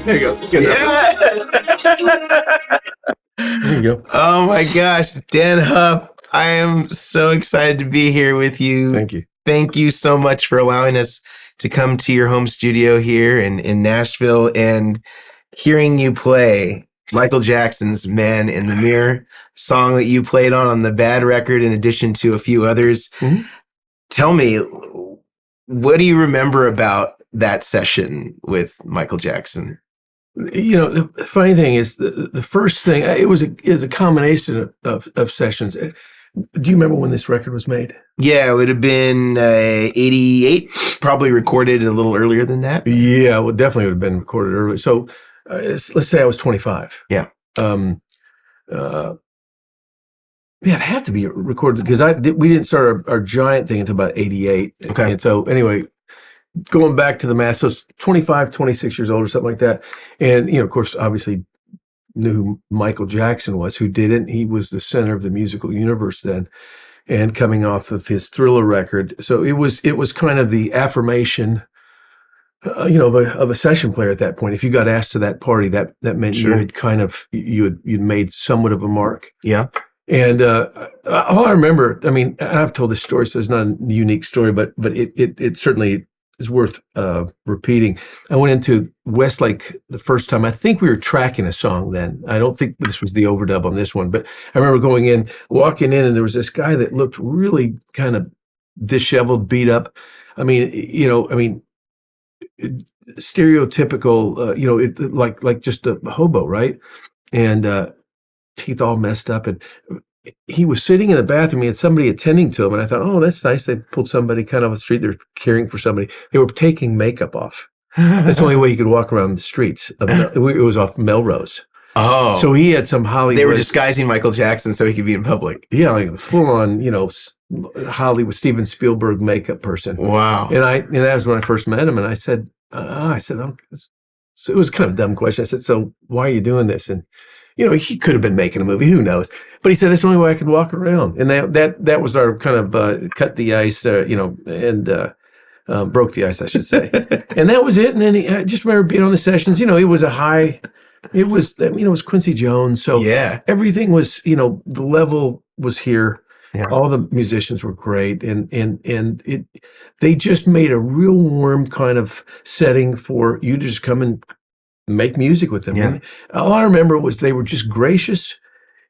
There you go. Yeah. There you go. Oh my gosh, Dann Huff, I am so excited to be here with you. Thank you. Thank you so much for allowing us to come to your home studio here in Nashville and hearing you play Michael Jackson's Man in the Mirror, song that you played on the Bad record in addition to a few others. Mm-hmm. Tell me, what do you remember about that session with Michael Jackson? You know, the funny thing is the first thing, it was a combination of sessions. Do you remember when this record was made? Yeah, it would have been 88, probably recorded a little earlier than that. Yeah, well, definitely would have been recorded early. So let's say I was 25. Yeah. Yeah, it'd have to be recorded because we didn't start our giant thing until about 88. Okay. And so anyway, going back to the math, so it's 25, 26 years old or something like that. And, you know, of course, obviously knew who Michael Jackson was, who didn't. He was the center of the musical universe then, and coming off of his Thriller record. So it was kind of the affirmation, you know, of a session player at that point. If you got asked to that party, that meant Sure. you had kind of, you'd made somewhat of a mark. Yeah. And all I remember, I mean, I've told this story, so it's not a unique story, but it certainly is worth repeating. I went into Westlake the first time. I think we were tracking a song then. I don't think this was the overdub on this one, but I remember walking in, and there was this guy that looked really kind of disheveled, beat up. I mean, stereotypical, like just a hobo, right? And teeth all messed up, and he was sitting in the bathroom. He had somebody attending to him, and I thought, oh, that's nice. They pulled somebody kind of off the street. They're caring for somebody. They were taking makeup off. That's the only way you could walk around the streets. It was off Melrose. Oh. So he had some Hollywood. They were disguising Michael Jackson so he could be in public. Yeah, like full on, you know, Hollywood Steven Spielberg makeup person. Wow. And that was when I first met him, and I said, oh, so it was kind of a dumb question. I said, so why are you doing this? And you know, he could have been making a movie, who knows? But he said, that's the only way I could walk around. And that was our kind of cut the ice, and broke the ice, I should say. And that was it. And then I just remember being on the sessions, you know, it was Quincy Jones. So Yeah. everything was, you know, the level was here. Yeah. All the musicians were great. And they just made a real warm kind of setting for you to just come and make music with them. Yeah. And all I remember was they were just gracious,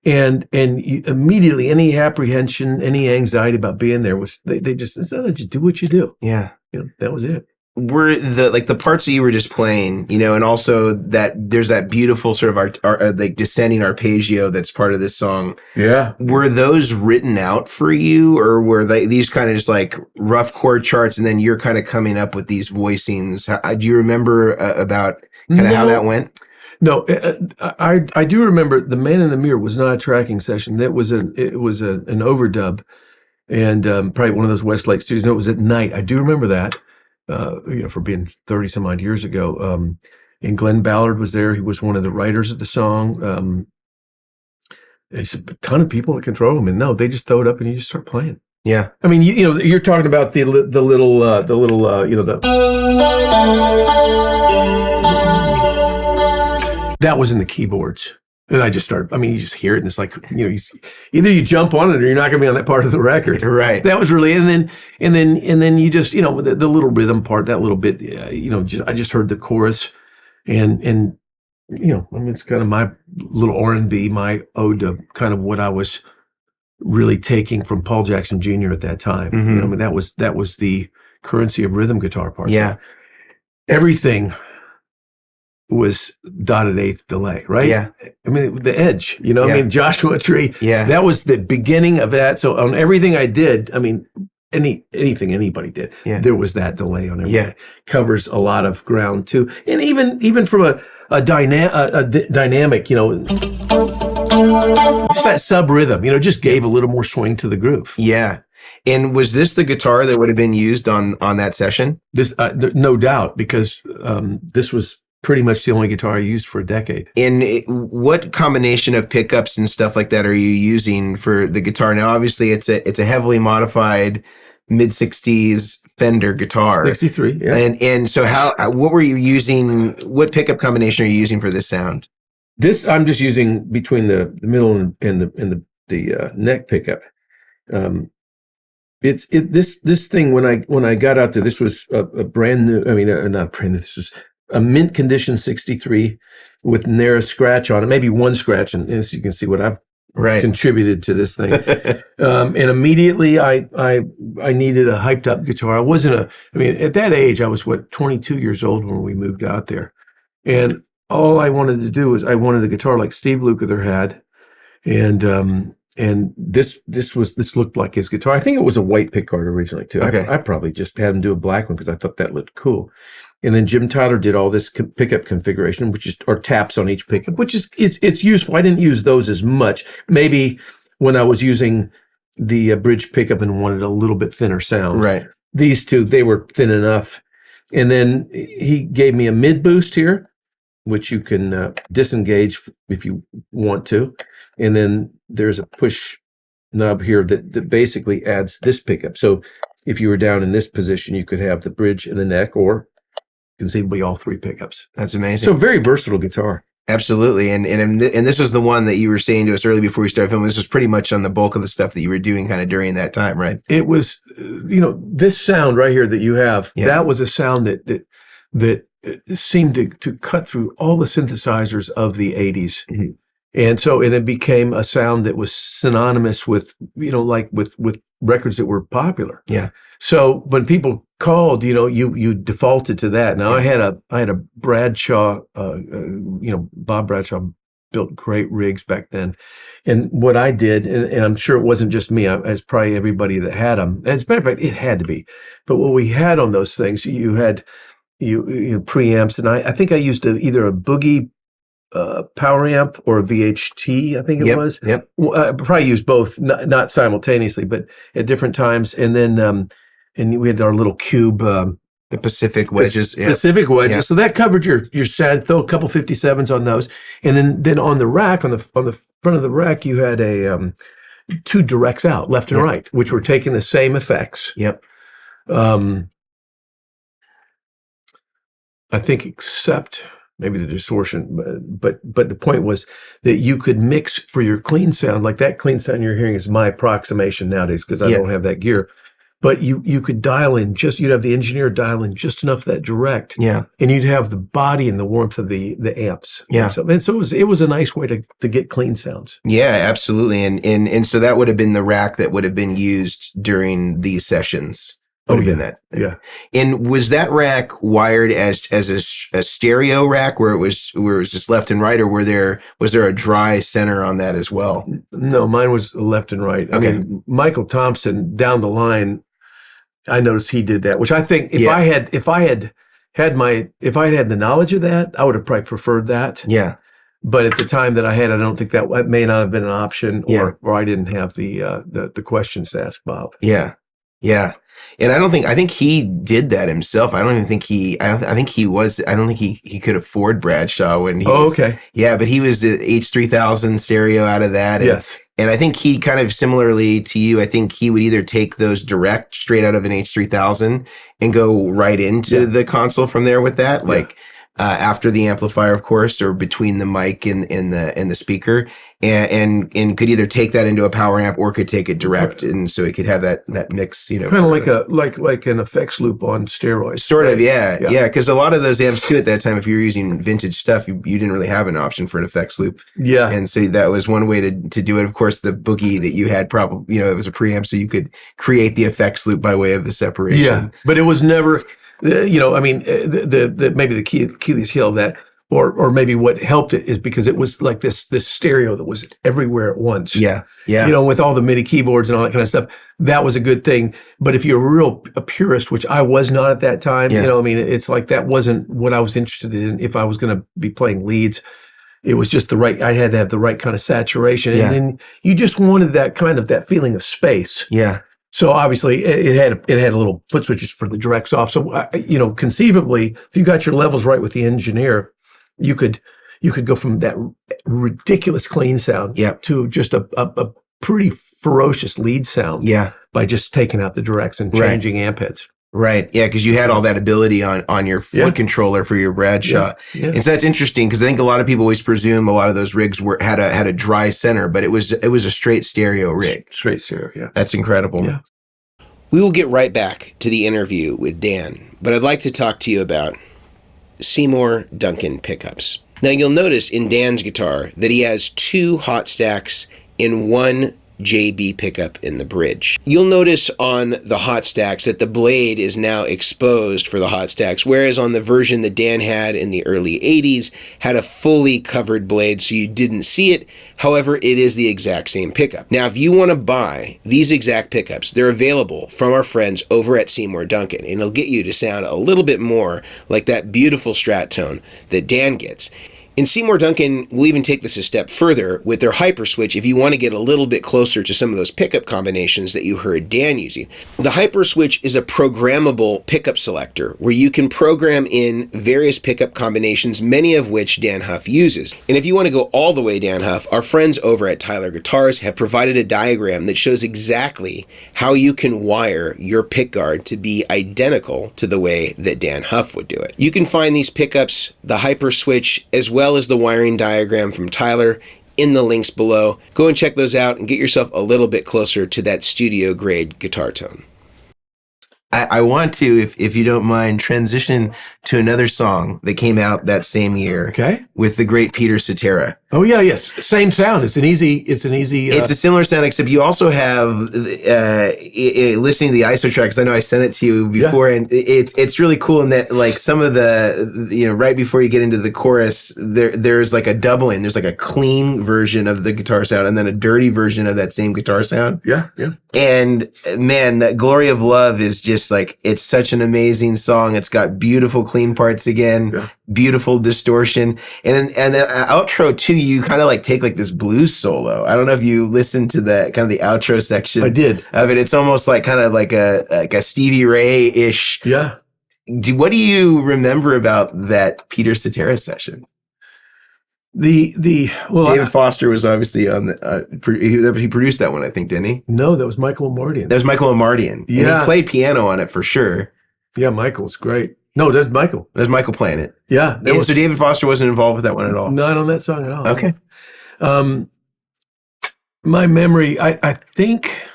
and immediately any apprehension, any anxiety about being there was they just said, just do what you do. Yeah. You know, that was it. Were the parts that you were just playing, you know, and also that there's that beautiful sort of like descending arpeggio that's part of this song. Yeah. Were those written out for you, or were these kind of just like rough chord charts, and then you're kind of coming up with these voicings? Do you remember about kind of how that went? No, I do remember the Man in the Mirror was not a tracking session. It was an overdub, and probably one of those Westlake studios. No, it was at night. I do remember that, you know, for being 30 some odd years ago. And Glenn Ballard was there. He was one of the writers of the song. It's a ton of people that control them, and no, they just throw it up and you just start playing. Yeah. I mean, you know, you're talking about the little, you know, that was in the keyboards. And I just started, I mean, you just hear it and it's like, you know, either you jump on it or you're not going to be on that part of the record. Right. That was really, and then you just, you know, the little rhythm part, that little bit, you know, I just heard the chorus and, you know, I mean, it's kind of my little R&B, my ode to kind of what I was really taking from Paul Jackson Jr. at that time. Mm-hmm. You know, I mean, that was the currency of rhythm guitar parts. Yeah. Everything was dotted eighth delay, right? Yeah. I mean, the edge, you know, Yeah. I mean, Joshua Tree, Yeah. that was the beginning of that. So on everything I did, I mean, anything anybody did, Yeah. there was that delay on everything. Yeah. Covers a lot of ground too. And even from a dynamic, you know, just that sub rhythm, you know, just gave a little more swing to the groove. Yeah. And was this the guitar that would have been used on that session? This, no doubt, because this was pretty much the only guitar I used for a decade. And what combination of pickups and stuff like that are you using for the guitar? Now, obviously, it's a heavily modified mid-60s Fender guitar. 63, yeah. And so what were you using? What pickup combination are you using for this sound? This I'm just using between the middle and the neck pickup. This thing when I got out there, this was a brand new. I mean, not brand new. This was a mint condition 63 with narrow scratch on it, maybe one scratch, and as you can see what I've contributed to this thing. And immediately I needed a hyped up guitar. I mean, at that age, I was 22 years old when we moved out there. And all I wanted to do was I wanted a guitar like Steve Lukather had. And this looked like his guitar. I think it was a white pickguard originally too. Okay. I probably just had him do a black one because I thought that looked cool. And then Jim Tyler did all this pickup configuration, or taps on each pickup, which is it's useful. I didn't use those as much. Maybe when I was using the bridge pickup and wanted a little bit thinner sound. Right. These two, they were thin enough. And then he gave me a mid boost here, which you can disengage if you want to. And then there's a push knob here that basically adds this pickup. So if you were down in this position, you could have the bridge and the neck, or conceivably all three pickups. That's amazing. So very versatile guitar. Absolutely. And this was the one that you were saying to us early before we started filming. This was pretty much on the bulk of the stuff that you were doing kind of during that time, right? It was, this sound right here that you have, that was a sound that seemed to cut through all the synthesizers of the 80s. Mm-hmm. And it became a sound that was synonymous with, like with records that were popular. Yeah. So when people called, you defaulted to that. Now I had a Bradshaw, Bob Bradshaw built great rigs back then. And what I did, and I'm sure it wasn't just me, it's probably everybody that had them. As a matter of fact, it had to be. But what we had on those things, you had preamps, and I think I used either a Boogie power amp or a VHT, I think it was. Yep. I probably used both, not simultaneously, but at different times. And then, and we had our little cube, the Pacific wedges. Pacific wedges. Yeah. So that covered your sound. Throw a couple 57s on those. And then on the rack, on the front of the rack, you had two directs out, left and right, which were taking the same effects. Yep. I think except maybe the distortion, but the point was that you could mix for your clean sound. Like that clean sound you're hearing is my approximation nowadays because I don't have that gear. But you could dial in you'd have the engineer dial in just enough of that direct. Yeah. And you'd have the body and the warmth of the amps. Yeah. So it was a nice way to get clean sounds. Yeah, absolutely. And so that would have been the rack that would have been used during these sessions. That. Yeah. And was that rack wired as a stereo rack where it was just left and right, or was there a dry center on that as well? No, mine was left and right. Okay. I mean, Michael Thompson down the line, I noticed he did that, which I think if I had the knowledge of that, I would have probably preferred that. Yeah. But at the time that I had, I don't think that may not have been an option, or I didn't have the questions to ask Bob. Yeah. Yeah. And I think he did that himself. I don't think he could afford Bradshaw when he was, okay. Yeah, but he was the H3000 stereo out of that. Yes. And I think he kind of similarly to you, I think he would either take those direct straight out of an H3000 and go right into the console from there with that. Like, after the amplifier, of course, or between the mic and the speaker, and could either take that into a power amp or could take it direct, and so it could have that mix, kind of like an effects loop on steroids. Sort of, yeah. Because a lot of those amps too at that time, if you were using vintage stuff, you didn't really have an option for an effects loop. Yeah, and so that was one way to do it. Of course, the Boogie that you had probably, it was a preamp, so you could create the effects loop by way of the separation. Yeah, but it was never. Maybe the Keeley's heel of that, or maybe what helped it is because it was like this stereo that was everywhere at once. Yeah. With all the MIDI keyboards and all that kind of stuff, that was a good thing. But if you're a purist, which I was not at that time, it's like that wasn't what I was interested in. If I was going to be playing leads, it was just I had to have the right kind of saturation, and then you just wanted that feeling of space. Yeah. So obviously it had little foot switches for the directs off. So, conceivably, if you got your levels right with the engineer, you could go from that ridiculous clean sound to just a pretty ferocious lead sound by just taking out the directs and changing amp heads. Right. Yeah, because you had all that ability on your foot controller for your Bradshaw. Yeah. And so that's interesting because I think a lot of people always presume a lot of those rigs had a dry center, but it was a straight stereo rig. Straight stereo, yeah. That's incredible. Yeah. We will get right back to the interview with Dan, but I'd like to talk to you about Seymour Duncan pickups. Now you'll notice in Dan's guitar that he has 2 hot stacks and 1 JB pickup in the bridge. You'll notice on the hot stacks that the blade is now exposed for the hot stacks, whereas on the version that Dan had in the early 80s had a fully covered blade so you didn't see it. However, it is the exact same pickup. Now, if you want to buy these exact pickups, they're available from our friends over at Seymour Duncan, and it'll get you to sound a little bit more like that beautiful Strat tone that Dan gets. And Seymour Duncan will even take this a step further with their Hyper Switch if you want to get a little bit closer to some of those pickup combinations that you heard Dan using. The Hyper Switch is a programmable pickup selector where you can program in various pickup combinations, many of which Dan Huff uses. And if you want to go all the way Dan Huff, our friends over at Tyler Guitars have provided a diagram that shows exactly how you can wire your pickguard to be identical to the way that Dan Huff would do it. You can find these pickups, the Hyper Switch, as well as the wiring diagram from Tyler in the links below. Go and check those out and get yourself a little bit closer to that studio grade guitar tone. I want to, if you don't mind, transition to another song that came out that same year. Okay. With the great Peter Cetera. Oh yeah, yes. Same sound. It's an easy. It's a similar sound, except you also have listening to the ISO track, because I know I sent it to you before, and it's really cool in that, like, some of the right before you get into the chorus, there's like a doubling. There's like a clean version of the guitar sound, and then a dirty version of that same guitar sound. Yeah. And man, that Glory of Love is just like, it's such an amazing song. It's got beautiful clean parts again, beautiful distortion, and the outro too. You kind of like take like this blues solo. I don't know if you listened to the kind of the outro section. I did. Of it. It's almost like kind of like a Stevie Ray-ish. Yeah. What do you remember about that Peter Cetera session? David Foster was obviously on he produced that one, I think, didn't he? No, that was Michael Bolton. That was Michael Bolton. Yeah. And he played piano on it for sure. Yeah, Michael's great. No, that's Michael. That's Michael playing it. Yeah. So David Foster wasn't involved with that one at all? Not on that song at all. Okay. My memory, I think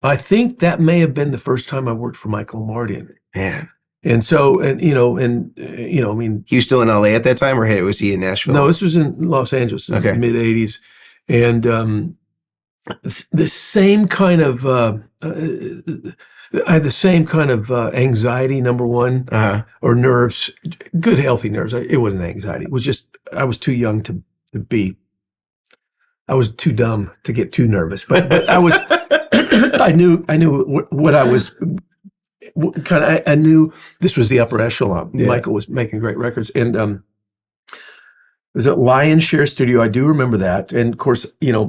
that may have been the first time I worked for Michael Bolton. Man. And so, I mean, he was still in LA at that time, or was he in Nashville? No, this was in Los Angeles, in the mid '80s, and the same kind of I had the same kind of anxiety, number one, or nerves, good healthy nerves. It wasn't anxiety; it was just I was too young to be. I was too dumb to get too nervous, but I was. I knew what I was. I knew this was the upper echelon. Yeah. Michael was making great records, and it was at Lion's Share Studio. I do remember that, and of course,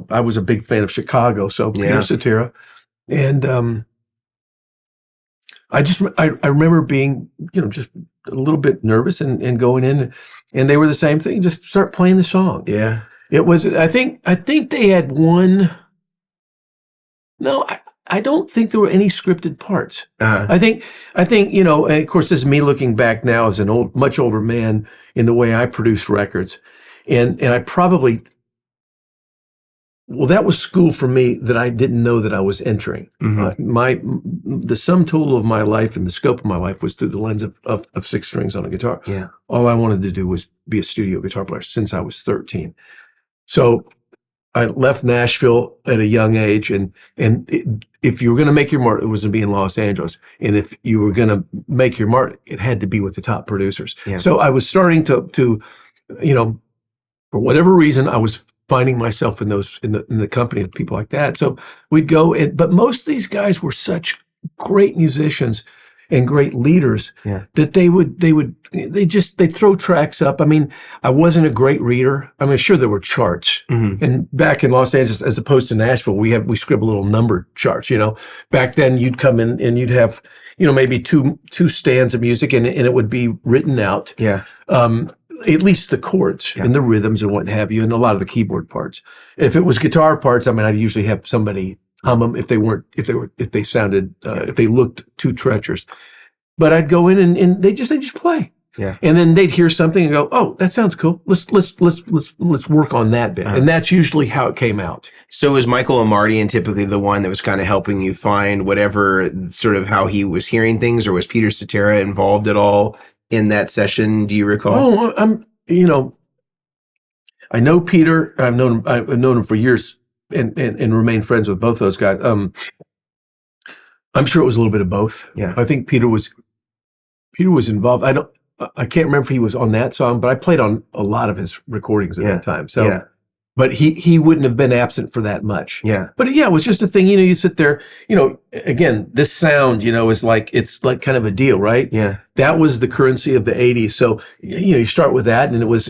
I was a big fan of Chicago, so Peter Cetera, and I remember being just a little bit nervous and going in, and they were the same thing. Just start playing the song. Yeah, it was. I think they had one. No, I don't think there were any scripted parts. I think, and of course, this is me looking back now as an much older man in the way I produce records. And I probably, that was school for me that I didn't know that I was entering. Mm-hmm. The sum total of my life and the scope of my life was through the lens of 6 strings on a guitar. Yeah. All I wanted to do was be a studio guitar player since I was 13. So I left Nashville at a young age, and if you were going to make your mark, it was to be in Los Angeles. And if you were going to make your mark, it had to be with the top producers. Yeah. So I was starting to for whatever reason, I was finding myself in the company of people like that. So we'd go, but most of these guys were such great musicians and great leaders that they'd throw tracks up. I mean, I wasn't a great reader. I mean, sure, there were charts. Mm-hmm. And back in Los Angeles, as opposed to Nashville, we scribble little numbered charts, Back then you'd come in and you'd have, maybe two stands of music and it would be written out. Yeah. At least the chords and the rhythms and what have you, and a lot of the keyboard parts. If it was guitar parts, I mean, I'd usually have somebody hum them if they sounded, if they looked too treacherous. But I'd go in and they just play. Yeah. And then they'd hear something and go, "Oh, that sounds cool. Let's work on that bit." And that's usually how it came out. So was Michael and Marty typically the one that was kind of helping you find whatever sort of how he was hearing things, or was Peter Cetera involved at all in that session? Do you recall? Oh, I know Peter. I've known him for years and remained friends with both those guys. I'm sure it was a little bit of both. Yeah. I think Peter was involved. I can't remember if he was on that song, but I played on a lot of his recordings at that time. So, but he wouldn't have been absent for that much. Yeah. But it was just a thing, you sit there, again, this sound, is like, it's like kind of a deal, right? Yeah. That was the currency of the 80s. So, you start with that, and it was,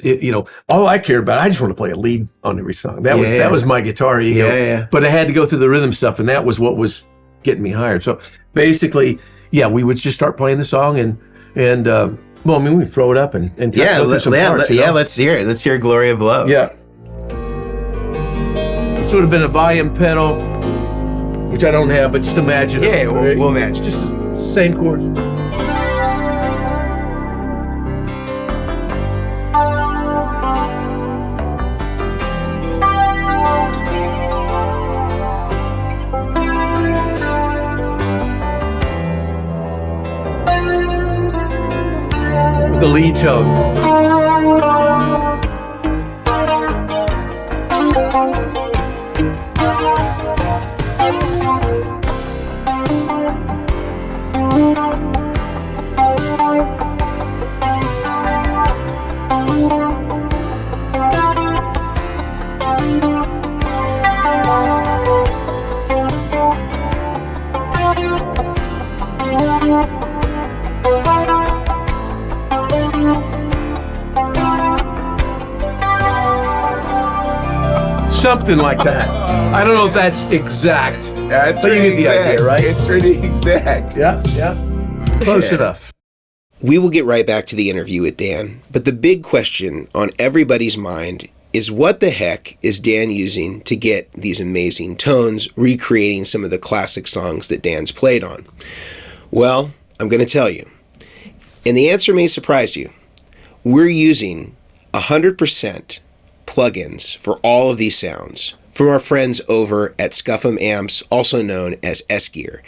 all I cared about, I just want to play a lead on every song. That was my guitar ego. Yeah. But I had to go through the rhythm stuff, and that was what was getting me hired. So basically, we would just start playing the song and well, I mean, we throw it up and go through some parts, let's hear it. Let's hear Glory of Love. Yeah. This would have been a volume pedal, which I don't have, but just imagine. Yeah, we'll imagine. Just same chords. The lead tone. Something like that. I don't know if that's exact. That's but you get the idea, right? It's pretty exact. Yeah. Close enough. We will get right back to the interview with Dan, but the big question on everybody's mind is, what the heck is Dan using to get these amazing tones, recreating some of the classic songs that Dan's played on? Well, I'm going to tell you. And the answer may surprise you. We're using 100% plugins for all of these sounds from our friends over at Scuffum Amps, also known as S-Gear.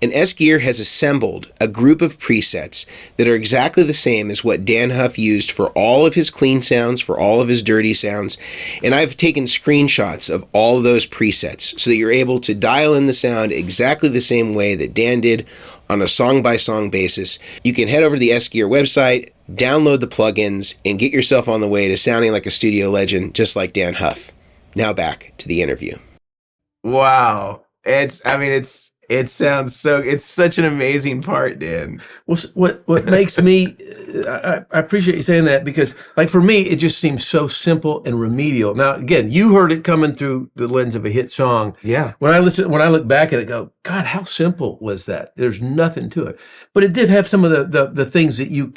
And S-Gear has assembled a group of presets that are exactly the same as what Dan Huff used for all of his clean sounds, for all of his dirty sounds. And I've taken screenshots of all of those presets so that you're able to dial in the sound exactly the same way that Dan did on a song-by-song basis. You can head over to the S-Gear website, download the plugins, and get yourself on the way to sounding like a studio legend, just like Dan Huff. Now back to the interview. Wow. It sounds it's such an amazing part, Dan. Well, what makes me, I appreciate you saying that, because like for me, it just seems so simple and remedial. Now, again, you heard it coming through the lens of a hit song. Yeah. When I look back at it, I go, God, how simple was that? There's nothing to it. But it did have some of the things that you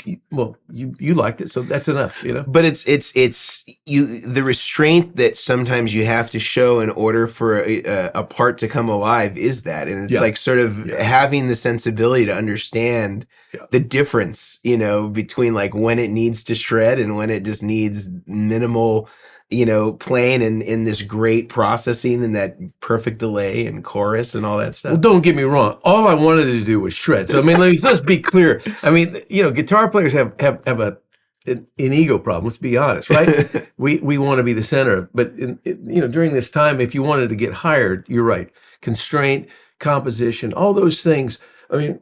liked it, so that's enough, But it's the restraint that sometimes you have to show in order for a part to come alive is that, and it's like sort of having the sensibility to understand the difference, between like when it needs to shred and when it just needs minimal, playing in this great processing and that perfect delay and chorus and all that stuff. Well, don't get me wrong. All I wanted to do was shred. So I mean, let's be clear. I mean, guitar players have an ego problem. Let's be honest, right? we want to be the center. But during this time, if you wanted to get hired, you're right. Constraint, composition, all those things. I mean,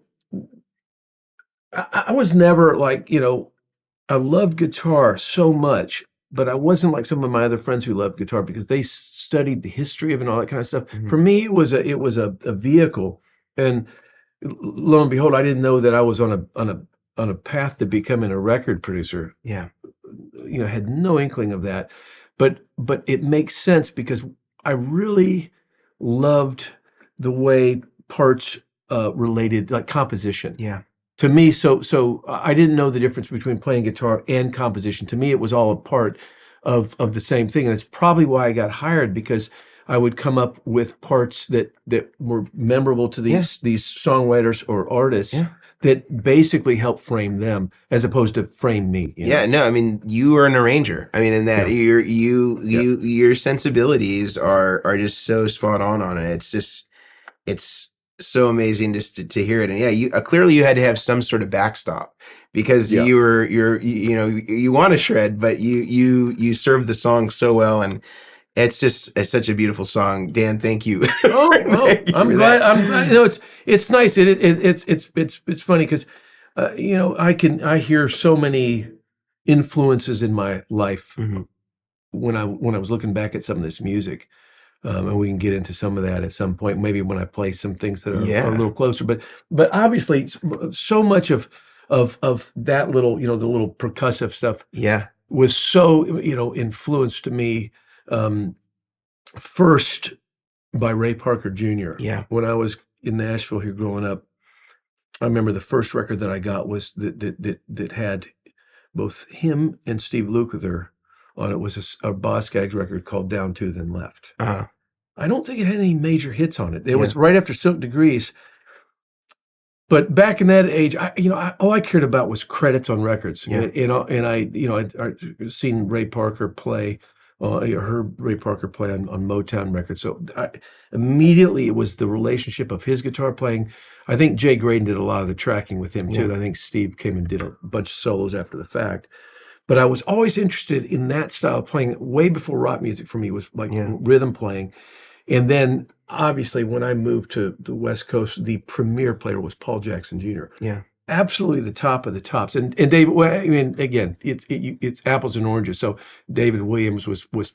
I was never like, I loved guitar so much, but I wasn't like some of my other friends who loved guitar because they studied the history of it and all that kind of stuff. Mm-hmm. For me, it was a vehicle, and lo and behold, I didn't know that I was on a path to becoming a record producer. Yeah, I had no inkling of that, but it makes sense because I really loved the way parts related, like composition. Yeah. To me, so I didn't know the difference between playing guitar and composition. To me, it was all a part of the same thing. And that's probably why I got hired, because I would come up with parts that were memorable to these songwriters or artists that basically help frame them as opposed to frame me. You know? No, I mean, you are an arranger. I mean, in that your sensibilities are just so spot on it. It's so amazing just to hear it. And you clearly you had to have some sort of backstop because you want to shred, but you serve the song so well, and it's such a beautiful song. Dan, thank you. I'm glad. You know, it's nice. It's funny because I hear so many influences in my life when I was looking back at some of this music. And we can get into some of that at some point, maybe when I play some things that are a little closer. But obviously, so much of that little, the little percussive stuff, was so influenced to me first by Ray Parker Jr. Yeah, when I was in Nashville here growing up, I remember the first record that I got was that had both him and Steve Lukather on it. Was a Boz Scaggs record called Down, Two, Then Left. I don't think it had any major hits on it. It was right after Silk Degrees. But back in that age, all I cared about was credits on records. And I'd seen Ray Parker play, heard Ray Parker play on Motown records. So immediately it was the relationship of his guitar playing. I think Jay Graydon did a lot of the tracking with him too. I think Steve came and did a bunch of solos after the fact. But I was always interested in that style of playing. Way before rock music for me was like rhythm playing. And then obviously when I moved to the West Coast, the premier player was Paul Jackson Jr. Yeah. Absolutely the top of the tops. And David, well, I mean, again, it's apples and oranges. So David Williams was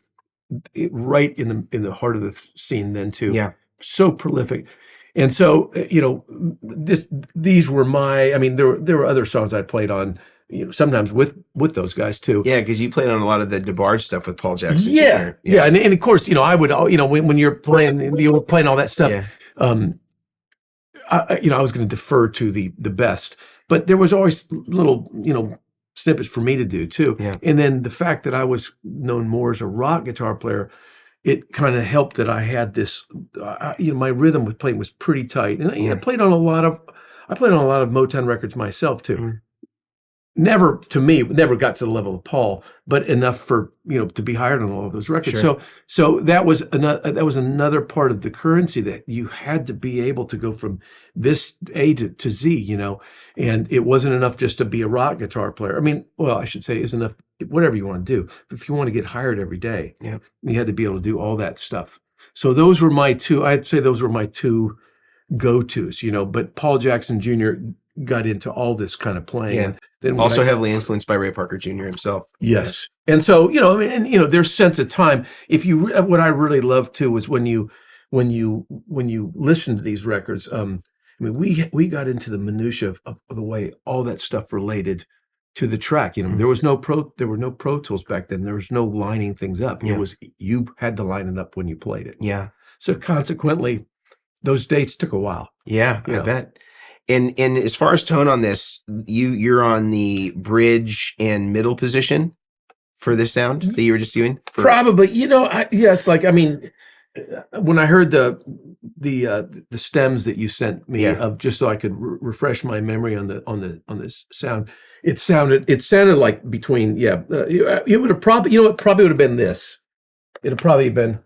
right in the heart of the scene then too. Yeah. So prolific. And so, these were I mean, there were other songs I played on, sometimes with those guys too. Yeah, because you played on a lot of the DeBarge stuff with Paul Jackson. Yeah. And of course, I would, when you're playing, playing all that stuff, I was going to defer to the best, but there was always little, snippets for me to do too. Yeah. And then the fact that I was known more as a rock guitar player, it kind of helped that I had this, my rhythm with playing was pretty tight, and I played on a lot of Motown records myself too. Never got to the level of Paul, but enough for to be hired on all of those records. Sure. So that was another part of the currency, that you had to be able to go from this A to Z, and it wasn't enough just to be a rock guitar player. I mean, well, I should say it's enough, whatever you want to do. If you want to get hired every day, you had to be able to do all that stuff. So those were my two. I'd say those were my two go-tos, But Paul Jackson Jr. got into all this kind of playing. Yeah. Then also heavily influenced by Ray Parker Jr. himself. Yes. And so, there's sense of time. What I really loved too was when you listen to these records, we got into the minutia of the way all that stuff related to the track. There were no Pro Tools back then. There was no lining things up. It was, you had to line it up when you played it. Yeah. So consequently, those dates took a while. Yeah, I bet. And as far as tone on this, you're on the bridge and middle position for this sound that you were just doing? Probably. Yes. Like, I mean, when I heard the stems that you sent me of, just so I could refresh my memory on this sound, it sounded like between it would have probably would have been this. It'd probably have been,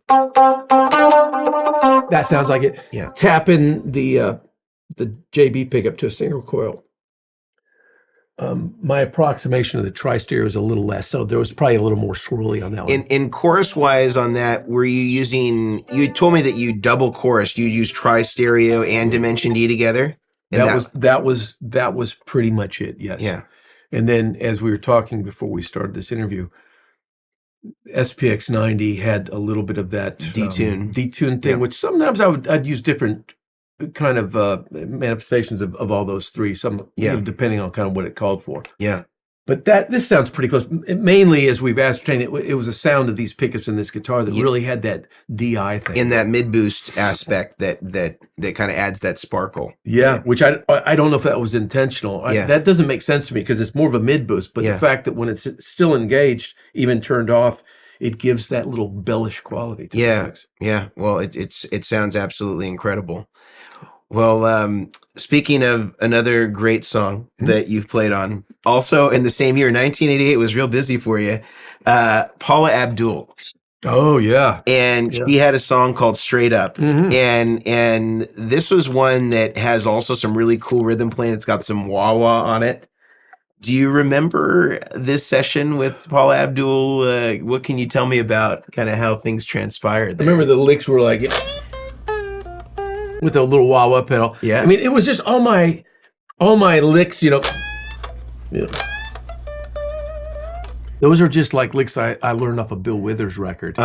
that sounds like it. Yeah. Tapping the JB pickup to a single coil. My approximation of the tri-stereo is a little less, so there was probably a little more swirly on that one. In chorus-wise on that, were you using, you told me that you double chorused, you used tri-stereo and Dimension D together? That was pretty much it, yes. Yeah. And then as we were talking before we started this interview, SPX 90 had a little bit of that detune thing, which sometimes I'd use different kind of manifestations of all those three, depending on kind of what it called for. Yeah. But this sounds pretty close. Mainly, as we've ascertained, it was the sound of these pickups in this guitar that really had that DI thing. In that mid boost aspect that kind of adds that sparkle. Yeah, which I don't know if that was intentional. That doesn't make sense to me because it's more of a mid boost. But the fact that when it's still engaged, even turned off, it gives that little bellish quality to the Yeah. things. Yeah. Well, it sounds absolutely incredible. Well, speaking of another great song that you've played on, also in the same year, 1988 was real busy for you. Paula Abdul. Oh yeah. And Yeah. she had a song called Straight Up. Mhm. And this was one that has also some really cool rhythm playing. It's got some wah-wah on it. Do you remember this session with Paula Abdul? What can you tell me about kind of how things transpired I there? remember the licks were like with a little wah-wah pedal. Yeah. I mean, it was just all my licks, you know. Yeah. Those are just like licks I learned off a Bill Withers record.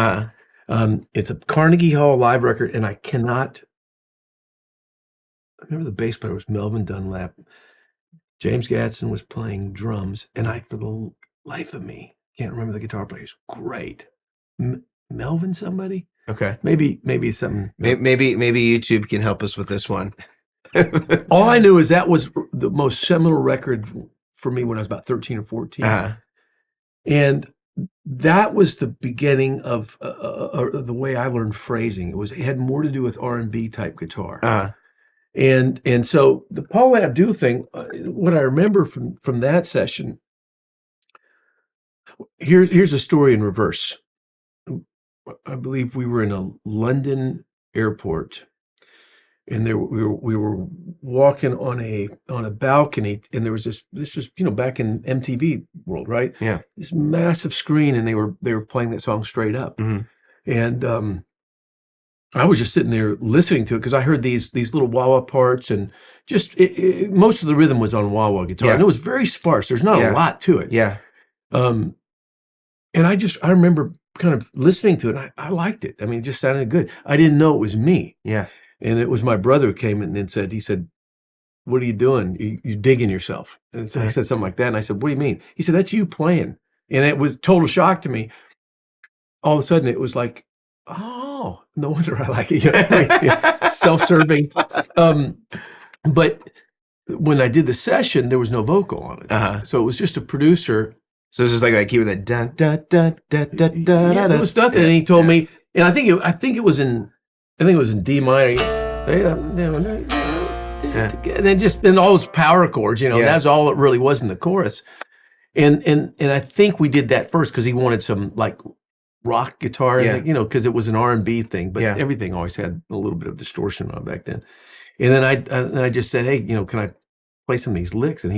It's a Carnegie Hall live record, and I remember the bass player was Melvin Dunlap. James Gadsden was playing drums, and I, for the life of me, can't remember the guitar player. He's great. Melvin somebody? Okay. Maybe it's something. Maybe YouTube can help us with this one. All I knew is that was the most seminal record for me when I was about 13 or 14. And that was the beginning of the way I learned phrasing. It had more to do with R&B type guitar. And so the Paula Abdul thing, what I remember from that session, here's a story in reverse. I believe we were in a London airport, and we were walking on a balcony, and there was this was, you know, back in MTV world, right? Yeah. This massive screen, and they were playing that song Straight Up. Mm-hmm. And I was just sitting there listening to it because I heard these little wah-wah parts, and just most of the rhythm was on wah-wah guitar, and it was very sparse. There's not a lot to it. Yeah. And I remember kind of listening to it, and I liked it. I mean, it just sounded good. I didn't know it was me. Yeah. And it was my brother who came in and he said, "What are you doing? You're digging yourself." And so he said something like that, and I said, "What do you mean?" He said, "That's you playing." And it was total shock to me. All of a sudden, it was like, oh, no wonder I like it. You know, self-serving. But when I did the session, there was no vocal on it. So it was just a producer. So it's just like keeping that dun dun dun dun dun dun. Yeah, there was nothing. And he told me, and I think it was in D minor. And then all those power chords, you know, that's all it really was in the chorus. And I think we did that first because he wanted some like rock guitar, you know, because it was an R&B thing, but everything always had a little bit of distortion on it back then. And then I just said, "Hey, you know, can I play some of these licks?" And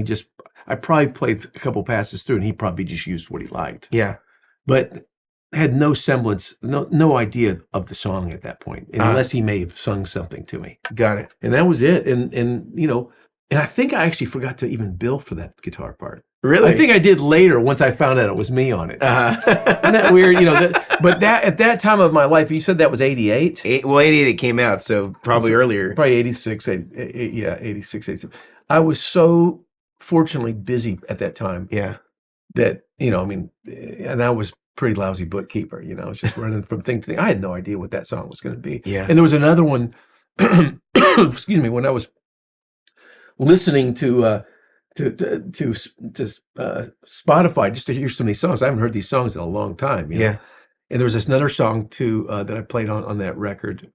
I probably played a couple passes through, and he probably just used what he liked. Yeah. But had no semblance, no idea of the song at that point, unless he may have sung something to me. Got it. And that was it. And you know, and I think I actually forgot to even bill for that guitar part. Really? I think I did later once I found out it was me on it. Isn't that weird? You know, but at that time of my life, you said that was 88? 88 it came out, so probably earlier. Probably 86, 86, 87. I was so fortunately busy at that time. Yeah. That, you know, I mean, and I was pretty lousy bookkeeper, you know, I was just running from thing to thing. I had no idea what that song was going to be. Yeah. And there was another one, excuse me, when I was listening to Spotify just to hear some of these songs. I haven't heard these songs in a long time. You know? And there was this another song too that I played on that record,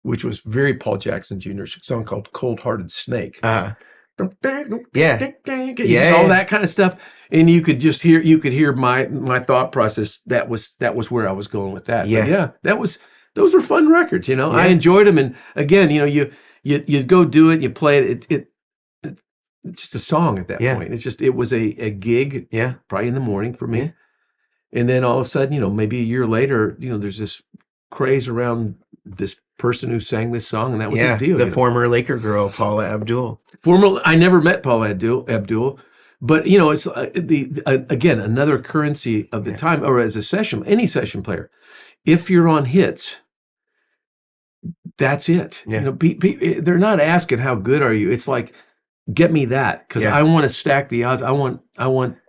which was very Paul Jackson Jr.'s song called "Cold Hearted Snake." Yeah. All that kind of stuff, and you could hear my thought process. That was where I was going with that. Yeah, but those were fun records. You know, I enjoyed them, and again, you know, you go do it, you play it. It's just a song at that point. It was a gig. Yeah, probably in the morning for me, and then all of a sudden, you know, maybe a year later, you know, there's this craze around this person who sang this song, and that was a deal. The former Laker girl, Paula Abdul. I never met Paula Abdul, but you know, it's again another currency of the time, or as any session player, if you're on hits, that's it. You know, they're not asking how good are you. It's like, get me that, because I want to stack the odds. I want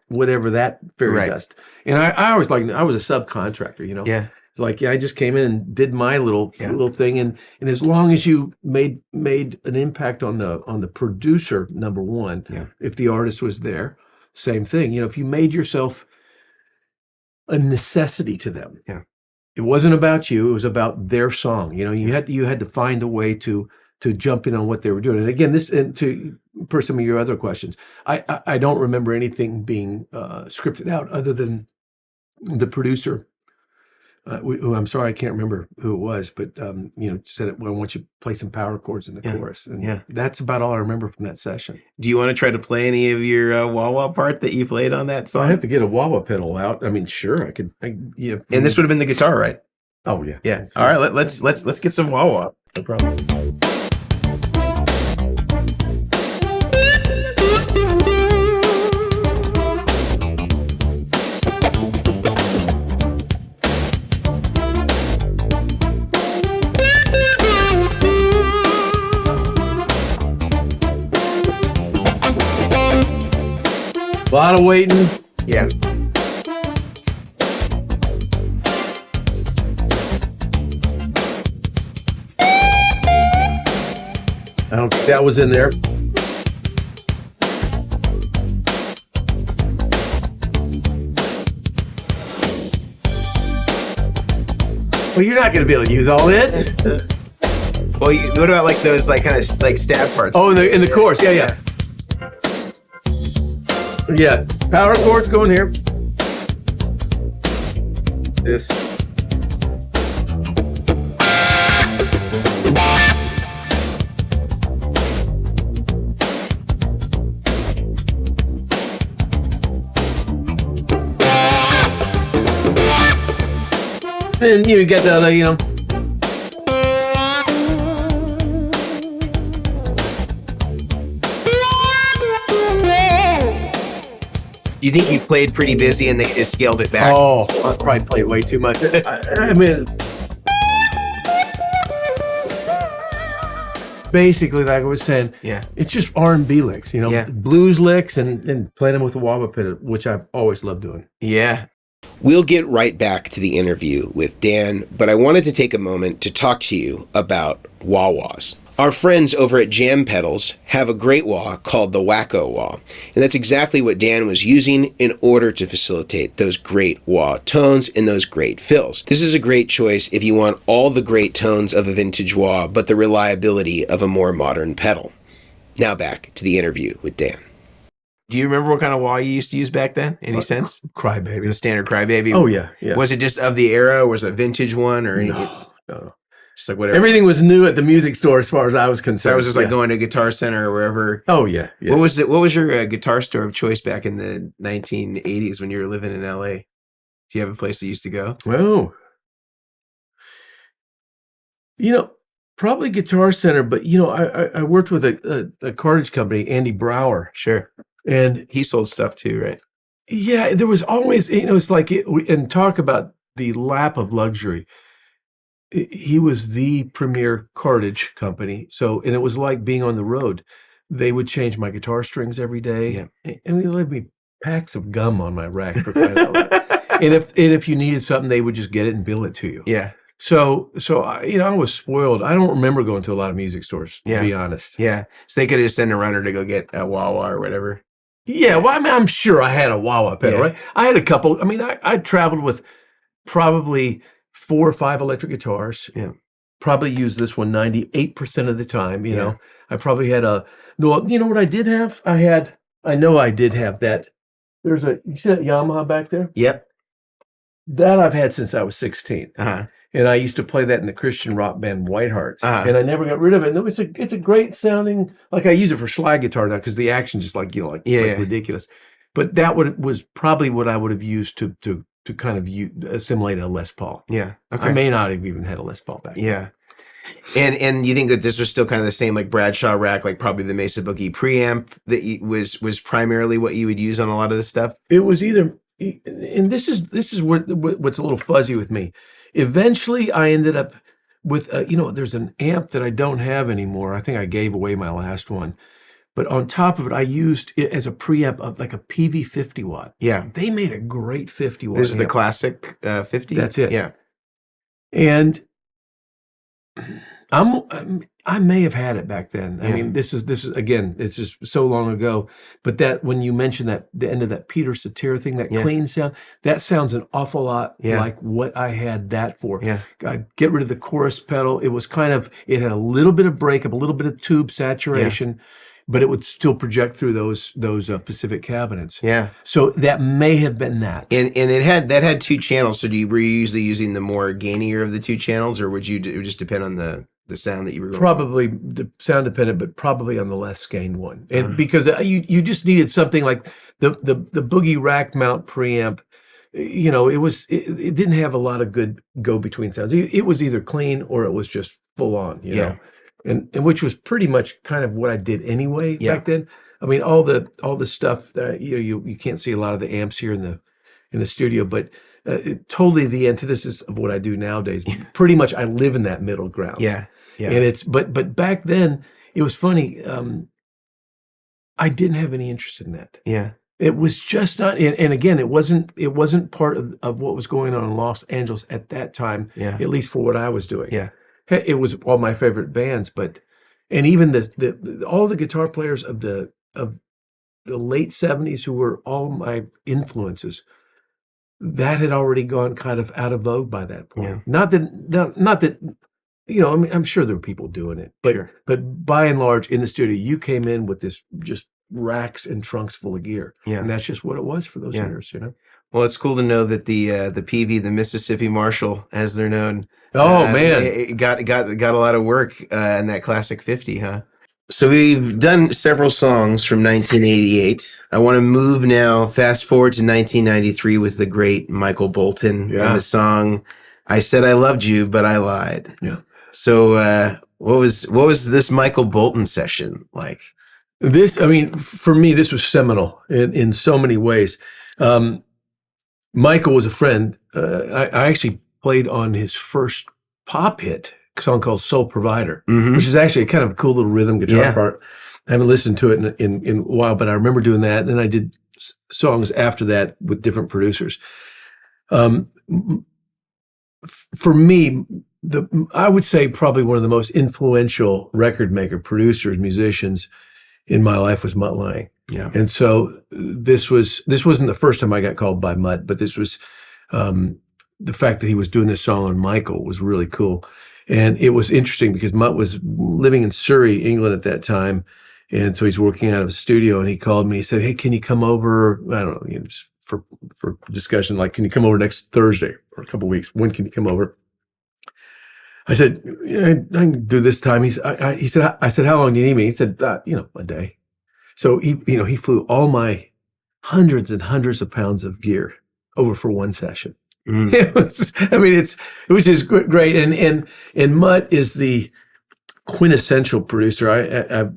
whatever that fairy dust. And I always I was a subcontractor. You know. Yeah. Like, I just came in and did my little thing, and as long as you made an impact on the producer, number one, if the artist was there, same thing. You know, if you made yourself a necessity to them. Yeah. It wasn't about you. It was about their song. You know, you had to find a way to jump in on what they were doing. And again, per some of your other questions, I don't remember anything being scripted out other than the producer, who I'm sorry, I can't remember who it was, but said, well, I want you to play some power chords in the chorus. And that's about all I remember from that session. Do you want to try to play any of your wah-wah part that you played on that song? I have to get a wah-wah pedal out. I mean, sure, I could. Yeah. And this would have been the guitar, right? Oh yeah. Yeah. All right. Let's get some wah-wah. No problem. A lot of waiting. Yeah. I don't think that was in there. Well, you're not going to be able to use all this. Well, what about like those like kind of like stab parts? Oh, in the chorus. Yeah. Yeah, power chords going here. This. And you get the other, You think you played pretty busy and they just scaled it back? Oh, I probably played way too much. I mean, basically, like I was saying, it's just R&B licks, blues licks, and playing them with a wah-wah pedal, which I've always loved doing. Yeah. We'll get right back to the interview with Dan, but I wanted to take a moment to talk to you about wah-wahs. Our friends over at Jam Pedals have a great wah called the Wacko Wah, and that's exactly what Dan was using in order to facilitate those great wah tones and those great fills. This is a great choice if you want all the great tones of a vintage wah, but the reliability of a more modern pedal. Now back to the interview with Dan. Do you remember what kind of wah you used to use back then? Any sense? Crybaby. The standard Crybaby? Oh, yeah. Was it just of the era, or was it a vintage one? Or No. Just like whatever. Everything was new at the music store as far as I was concerned. So I was just like going to Guitar Center or wherever. Oh, yeah. What was your guitar store of choice back in the 1980s when you were living in LA? Do you have a place that you used to go? Well, probably Guitar Center, but I worked with a cartage company, Andy Brower. Sure. And he sold stuff too, right? Yeah, there was always, it's like, and talk about the lap of luxury. He was the premier cartage company. So, and it was like being on the road. They would change my guitar strings every day. Yeah. And they left me packs of gum on my rack for crying out loud. And if you needed something, they would just get it and bill it to you. Yeah. So I was spoiled. I don't remember going to a lot of music stores, to be honest. Yeah. So they could have just sent a runner to go get a wah-wah or whatever. Yeah. Well, I mean, I'm sure I had a wah-wah pedal, right? I had a couple. I mean, I traveled with probably 4 or 5 electric guitars. Yeah. Probably used this one 98% of the time. You know, I probably had you know what I did have? I know I did have that. You see that Yamaha back there? Yep. That I've had since I was 16. Uh-huh. And I used to play that in the Christian rock band Whitehearts. Uh-huh. And I never got rid of it. And it's a great sounding, like I use it for slide guitar now because the action's just like ridiculous. But that was probably what I would have used to kind of assimilate a Les Paul. Yeah. Okay. I may not have even had a Les Paul back then. Yeah. And you think that this was still kind of the same, like Bradshaw rack, like probably the Mesa Boogie preamp that was primarily what you would use on a lot of this stuff? It was either, and this is what's a little fuzzy with me. Eventually, I ended up with, there's an amp that I don't have anymore. I think I gave away my last one. But on top of it, I used it as a preamp of like a PV 50 watt. Yeah. They made a great 50 watt. This is the classic 50? That's it. Yeah. And I may have had it back then. I mean, this is again, it's just so long ago. But that when you mentioned that the end of that Peter Cetera thing, that clean sound, that sounds an awful lot like what I had that for. Yeah. I'd get rid of the chorus pedal. It was kind of, it had a little bit of breakup, a little bit of tube saturation, but it would still project through those Pacific cabinets. Yeah. So that may have been that. And it had 2 channels. So were you usually using the more gainier of the 2 channels, or it would just depend on the sound that you were going? Probably the sound dependent, but probably on the less gained one. And because you just needed something like the Boogie rack mount preamp. You know, it didn't have a lot of good go between sounds. It was either clean or it was just full on. You know, and which was pretty much kind of what I did anyway back then. I mean, all the stuff that you can't see a lot of the amps here in the studio, but totally the antithesis of what I do nowadays. Pretty much, I live in that middle ground. Yeah. And it's but back then it was funny. I didn't have any interest in that. Yeah. It was just not, and again, it wasn't part of what was going on in Los Angeles at that time. Yeah. At least for what I was doing. Yeah. It was all my favorite bands, and even all the guitar players of the late '70s who were all my influences, that had already gone kind of out of vogue by that point. Yeah. Not that. You know, I mean, I'm sure there were people doing it, but by and large, in the studio, you came in with this just racks and trunks full of gear, and that's just what it was for those years. You know. Well, it's cool to know that the PV, the Mississippi Marshall, as they're known, man, it got a lot of work in that classic 50, huh? So we've done several songs from 1988. I want to move now, fast forward to 1993 with the great Michael Bolton and the song "I Said I Loved You, But I Lied." Yeah. So what was this Michael Bolton session like? This, I mean, for me, this was seminal in so many ways. Michael was a friend. I actually played on his first pop hit song called "Soul Provider," which is actually a kind of cool little rhythm guitar part. I haven't listened to it in a while, but I remember doing that. And then I did songs after that with different producers. For me, I would say probably one of the most influential record maker, producers, musicians in my life was Mutt Lange. Yeah. And so this wasn't the first time I got called by Mutt, but this was the fact that he was doing this song on Michael was really cool. And it was interesting because Mutt was living in Surrey, England at that time. And so he's working out of a studio, and he called me. He said, "Hey, can you come over?" I don't know, just for discussion, like, "Can you come over next Thursday or a couple of weeks? When can you come over?" I said, "I can do this time." He said, "I said, how long do you need me?" He said, "A day." So he flew all my hundreds and hundreds of pounds of gear over for one session. It was just great. And Mutt is the quintessential producer.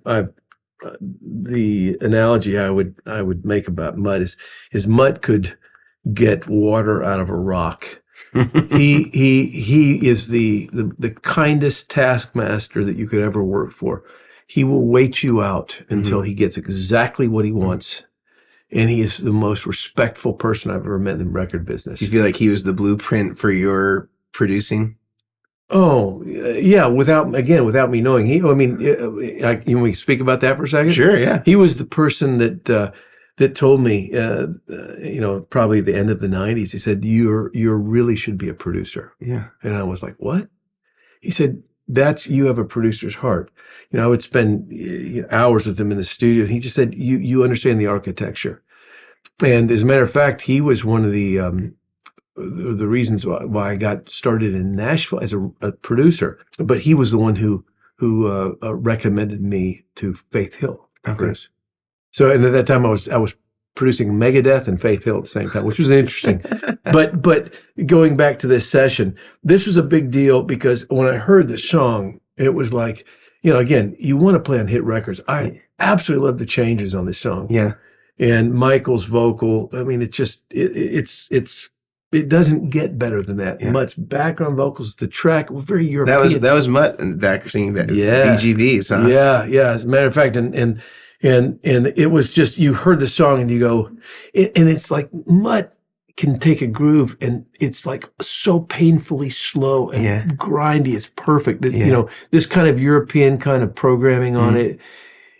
The analogy I would make about Mutt is Mutt could get water out of a rock. He is the kindest taskmaster that you could ever work for. He will wait you out until he gets exactly what he wants. And he is the most respectful person I've ever met in the record business. You feel like he was the blueprint for your producing? Oh, yeah. Without me knowing, you want me to speak about that for a second? Sure. Yeah. He was the person that told me, probably at the end of the '90s, he said, you really should be a producer. Yeah. And I was like, what? He said, you have a producer's heart. I would spend hours with him in the studio, and he just said, you understand the architecture. And as a matter of fact, he was one of the reasons why I got started in Nashville as a producer. But he was the one who recommended me to Faith Hill to produce. So, and at that time I was producing Megadeth and Faith Hill at the same time, which was interesting. but going back to this session, this was a big deal because when I heard the song, it was like, again, you want to play on hit records. I absolutely love the changes on this song. Yeah. And Michael's vocal, I mean, it doesn't get better than that. Yeah. Mutt's background vocals, the track, were very European. That was Mutt back singing BGVs, huh? Yeah. As a matter of fact, and it was just, you heard the song and you go, and it's like Mutt, can take a groove and it's like so painfully slow and grindy. It's perfect. This kind of European kind of programming on it.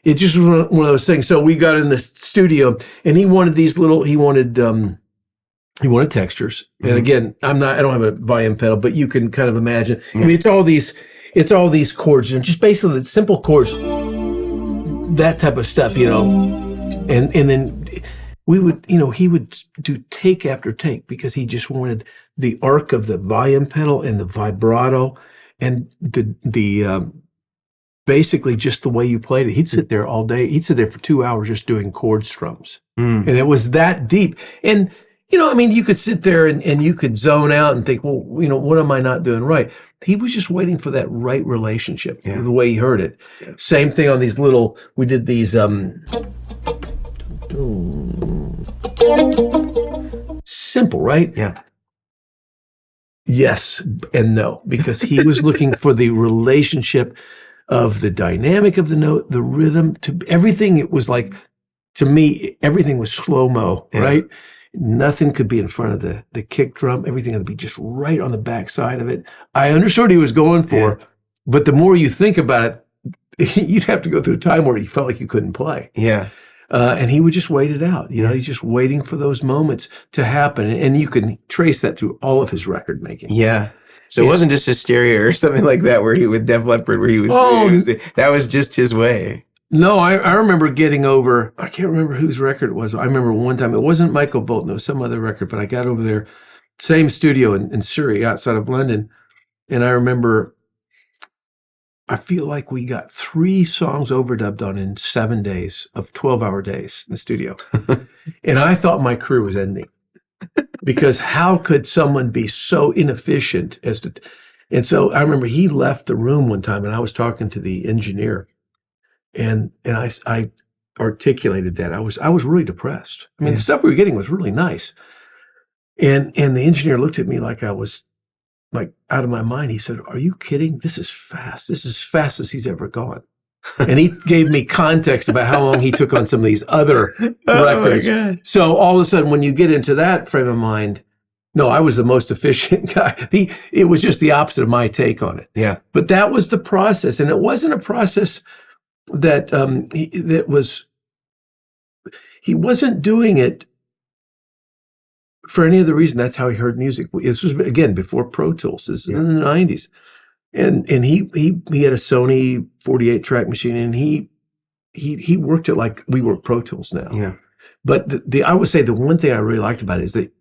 It just was one of those things. So we got in the studio and he wanted textures. And again, I don't have a volume pedal, but you can kind of imagine. I mean, it's all these chords and just basically the simple chords, that type of stuff, and then he would do take after take because he just wanted the arc of the volume pedal and the vibrato and the basically just the way you played it. He'd sit there all day. He'd sit there for 2 hours just doing chord strums. And it was that deep. And, you could sit there and you could zone out and think, well, what am I not doing right? He was just waiting for that right relationship, the way he heard it. Yeah. Same thing on these we did these, simple, right? Yeah. Yes and no, because he was looking for the relationship of the dynamic of the note, the rhythm, to everything. It was like, to me, everything was slow-mo, right? Nothing could be in front of the kick drum. Everything had to be just right on the back side of it. I understood what he was going for, but the more you think about it, you'd have to go through a time where you felt like you couldn't play. Yeah. And he would just wait it out. He's just waiting for those moments to happen. And you can trace that through all of his record making. Yeah. So it wasn't just Hysteria or something like that where he with Def Leppard, where that was just his way. No, I remember getting over, I can't remember whose record it was. I remember one time, it wasn't Michael Bolton, it was some other record, but I got over there, same studio in Surrey outside of London. And I remember, I feel like we got 3 songs overdubbed on in 7 days of 12-hour days in the studio. And I thought my career was ending. Because how could someone be so inefficient and so I remember he left the room one time and I was talking to the engineer and I articulated that. I was really depressed. I mean, the stuff we were getting was really nice. And the engineer looked at me like I was like out of my mind. He said, "Are you kidding? This is fast. This is as fast as he's ever gone." And he gave me context about how long he took on some of these other records. My God. So all of a sudden, when you get into that frame of mind, no, I was the most efficient guy. It was just the opposite of my take on it. Yeah. But that was the process. And it wasn't a process that he wasn't doing it for any other reason. That's how he heard music. This was, again, before Pro Tools. This was in the 90s. And he had a Sony 48-track machine, and he worked it like we work Pro Tools now. Yeah. But I would say the one thing I really liked about it is that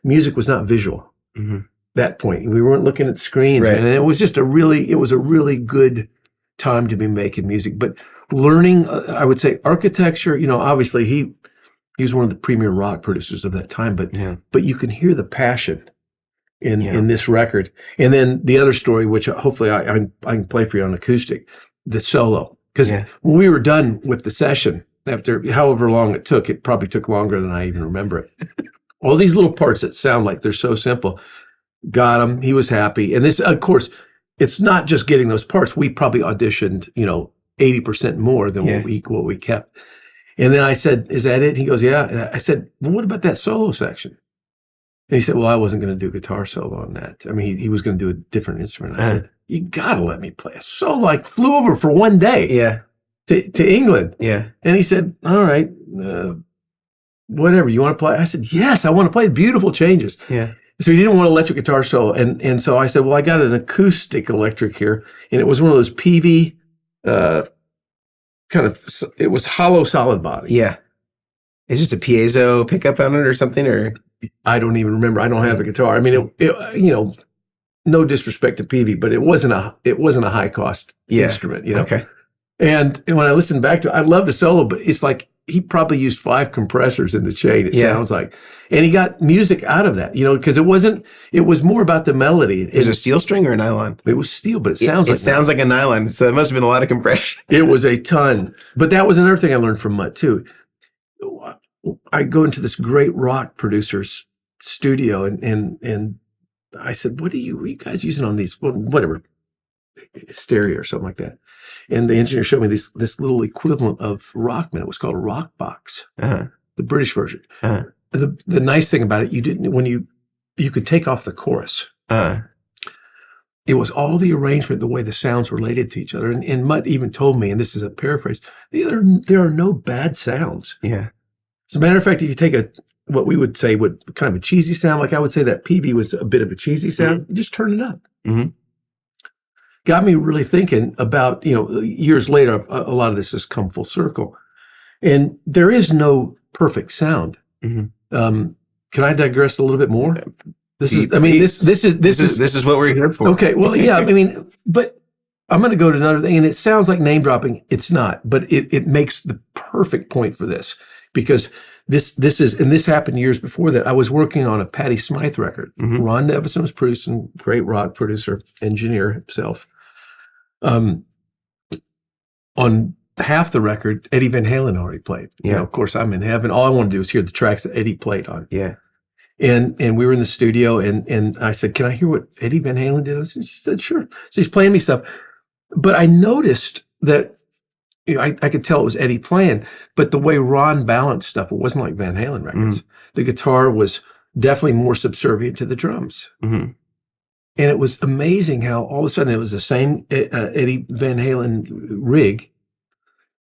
music was not visual. Mm-hmm. That point, we weren't looking at screens, right. And it was just a really good time to be making music. But learning, I would say, architecture. Obviously he was one of the premier rock producers of that time. But you can hear the passion in this record. And then the other story, which hopefully I can play for you on acoustic, the solo. Because when we were done with the session, after however long it probably took longer than I even remember it. All these little parts that sound like they're so simple, got him. He was happy. And this, of course, it's not just getting those parts. We probably auditioned, 80% more than what we kept. And then I said, "Is that it?" And he goes, "Yeah." And I said, "Well, what about that solo section?" And he said, "Well, I wasn't going to do guitar solo on that. I mean, he was going to do a different instrument." I said, "You got to let me play a solo." I flew over for one day to England. Yeah. And he said, "All right, whatever. You want to play?" I said, "Yes, I want to play beautiful changes." Yeah. So he didn't want electric guitar solo. And so I said, "Well, I got an acoustic electric here." And it was one of those PV, it was hollow solid body. Yeah. It's just a piezo pickup on it or something, or? I don't even remember. I don't have a guitar. I mean, no disrespect to PV, but it wasn't a high cost instrument, Okay. And when I listened back to it, I love the solo, but it's like he probably used 5 compressors in the chain. It sounds like, and he got music out of that, because it was more about the melody. Is it a steel string or a nylon? It was steel, but it sounds like a nylon. So it must have been a lot of compression. It was a ton, but that was another thing I learned from Mutt too. I go into this great rock producer's studio and I said, what are you guys using on these? Well, whatever, stereo or something like that. And the engineer showed me this little equivalent of Rockman. It was called a Rock Box, the British version. the nice thing about it, you didn't when you could take off the chorus. It was all the arrangement, the way the sounds related to each other. And Mutt even told me, and this is a paraphrase, there are no bad sounds. Yeah. As a matter of fact, if you take what we would say would kind of a cheesy sound, like I would say that PB was a bit of a cheesy sound, you just turn it up. Mm-hmm. Got me really thinking about, years later, a lot of this has come full circle. And there is no perfect sound. Mm-hmm. Can I digress a little bit more? This is what we're here for. Okay. Well, yeah, but I'm going to go to another thing, and it sounds like name dropping. It's not, but it makes the perfect point for this, because this happened years before that. I was working on a Patti Smythe record. Mm-hmm. Ron Nevison was producing, great rock producer, engineer himself. On half the record, Eddie Van Halen already played. Yeah. Of course, I'm in heaven. All I want to do is hear the tracks that Eddie played on. Yeah. And we were in the studio, and I said, "Can I hear what Eddie Van Halen did?" She said, "Sure." So he's playing me stuff, but I noticed that I could tell it was Eddie playing, but the way Ron balanced stuff, it wasn't like Van Halen records. The guitar was definitely more subservient to the drums, and it was amazing how all of a sudden it was the same Eddie Van Halen rig,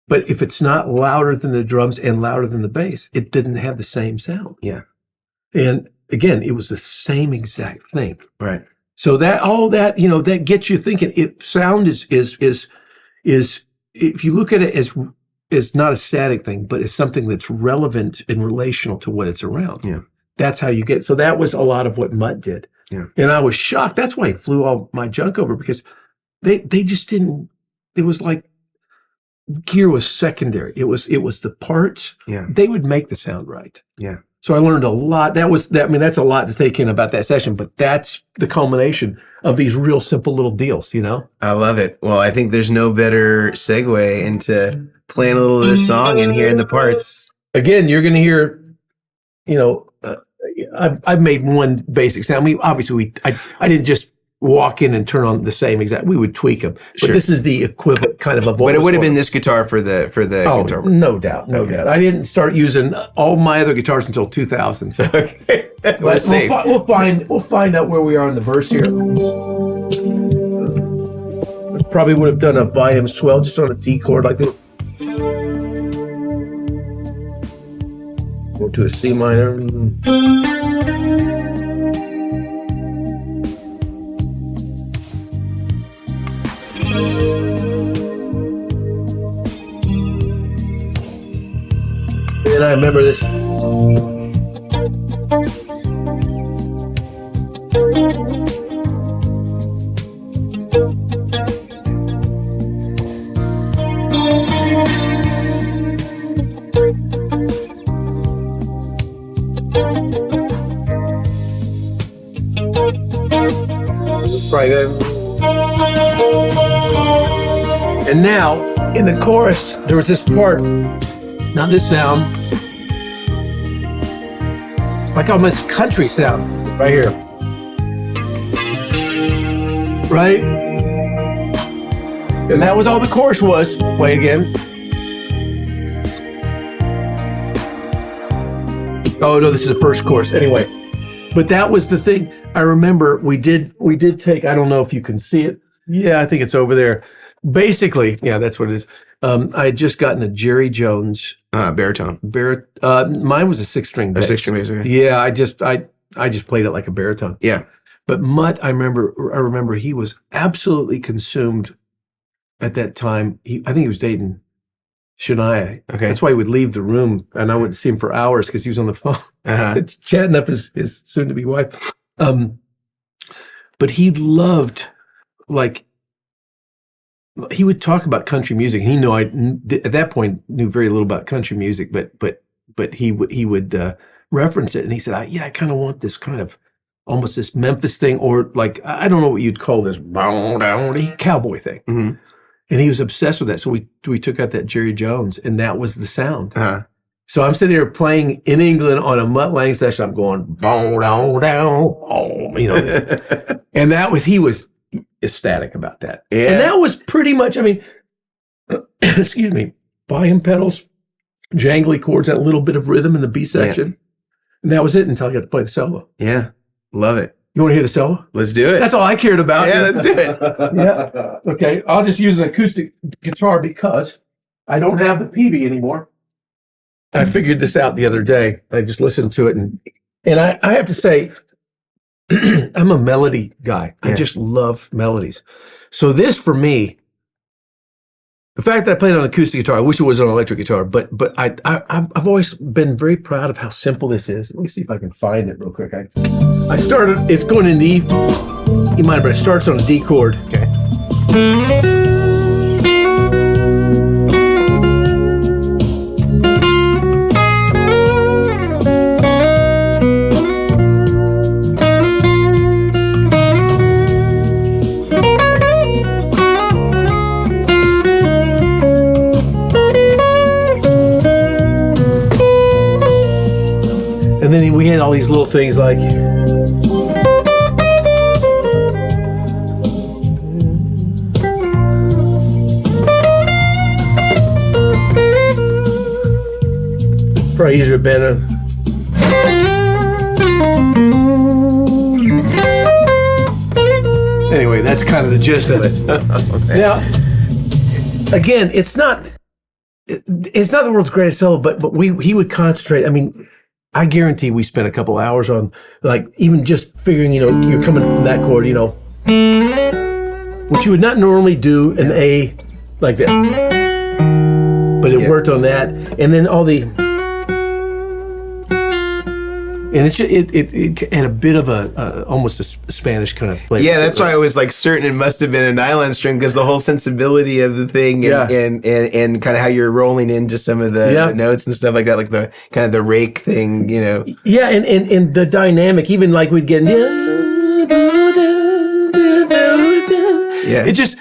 but if it's not louder than the drums and louder than the bass, it didn't have the same sound. Yeah. And again, it was the same exact thing. Right. So that gets you thinking. Sound is if you look at it as not a static thing, but as something that's relevant and relational to what it's around. Yeah. That's how you get. So that was a lot of what Mutt did. Yeah. And I was shocked. That's why he flew all my junk over, because they just didn't. It was like gear was secondary. It was the parts. Yeah. They would make the sound right. Yeah. So I learned a lot. That's a lot to take in about that session, but that's the culmination of these real simple little deals, I love it. Well, I think there's no better segue into playing a little of the song and hearing the parts. Again, you're going to hear, I've made one basic sound. Obviously I didn't just walk in and turn on the same exact. We would tweak them, but Sure. This is the equivalent kind of a. But it would have been this guitar for the guitar. No doubt. I didn't start using all my other guitars until 2000. So Okay. we'll find out where we are in the verse here. Probably would have done a volume swell just on a D chord like this. Go to a C minor. And I remember this. Right then. And now, in the chorus, there was this part. Now this sound, it's like almost country sound right here. Right? And that was all the chorus was. Play it again. Oh no, this is the first chorus. Anyway. But that was the thing. I remember we did take, I don't know if you can see it. Yeah, I think it's over there. Basically, yeah, that's what it is. I had just gotten a Jerry Jones baritone. Mine was a 6-string bass. A 6-string bass. Okay. Yeah, I just played it like a baritone. Yeah. But Mutt, I remember he was absolutely consumed at that time. I think he was dating Shania. Okay. That's why he would leave the room, and I wouldn't see him for hours because he was on the phone chatting up his soon-to-be wife. But he loved, he would talk about country music. He knew at that point knew very little about country music, but he would reference it, and he said, "I kind of want this kind of almost this Memphis thing, or like I don't know what you'd call this cowboy thing." Mm-hmm. And he was obsessed with that. So we took out that Jerry Jones, and that was the sound. Uh-huh. So I'm sitting here playing in England on a Mutt Lange session. I'm going, bow, down, down, and he was ecstatic about that. Yeah. And that was pretty much, excuse me, volume pedals, jangly chords, and a little bit of rhythm in the B section. And that was it until I got to play the solo. Yeah. Love it. You want to hear the solo? Let's do it. That's all I cared about. Yeah, let's do it. Yeah. Okay. I'll just use an acoustic guitar because I don't have the PV anymore. I figured this out the other day. I just listened to it, and I have to say, I'm a melody guy. Yeah. I just love melodies. So this, for me, the fact that I played on acoustic guitar, I wish it was on electric guitar, but I've always been very proud of how simple this is. Let me see if I can find it real quick. I started. It's going in E minor, but it starts on a D chord. Okay. And then we had all these little things like, probably easier to bend it. Anyway, that's kind of the gist of it. Okay. Now, again, it's not the world's greatest solo, but he would concentrate. I mean, I guarantee we spent a couple hours on, like, even just figuring, you're coming from that chord, which you would not normally do an A like that. But it worked on that. And then all the, and it had a bit of almost a Spanish kind of flavor. Yeah, that's why I was like certain it must have been a nylon string, because the whole sensibility of the thing and kind of how you're rolling into some of the notes and stuff like that, like the kind of the rake thing, Yeah, and the dynamic, even like we'd get, it just,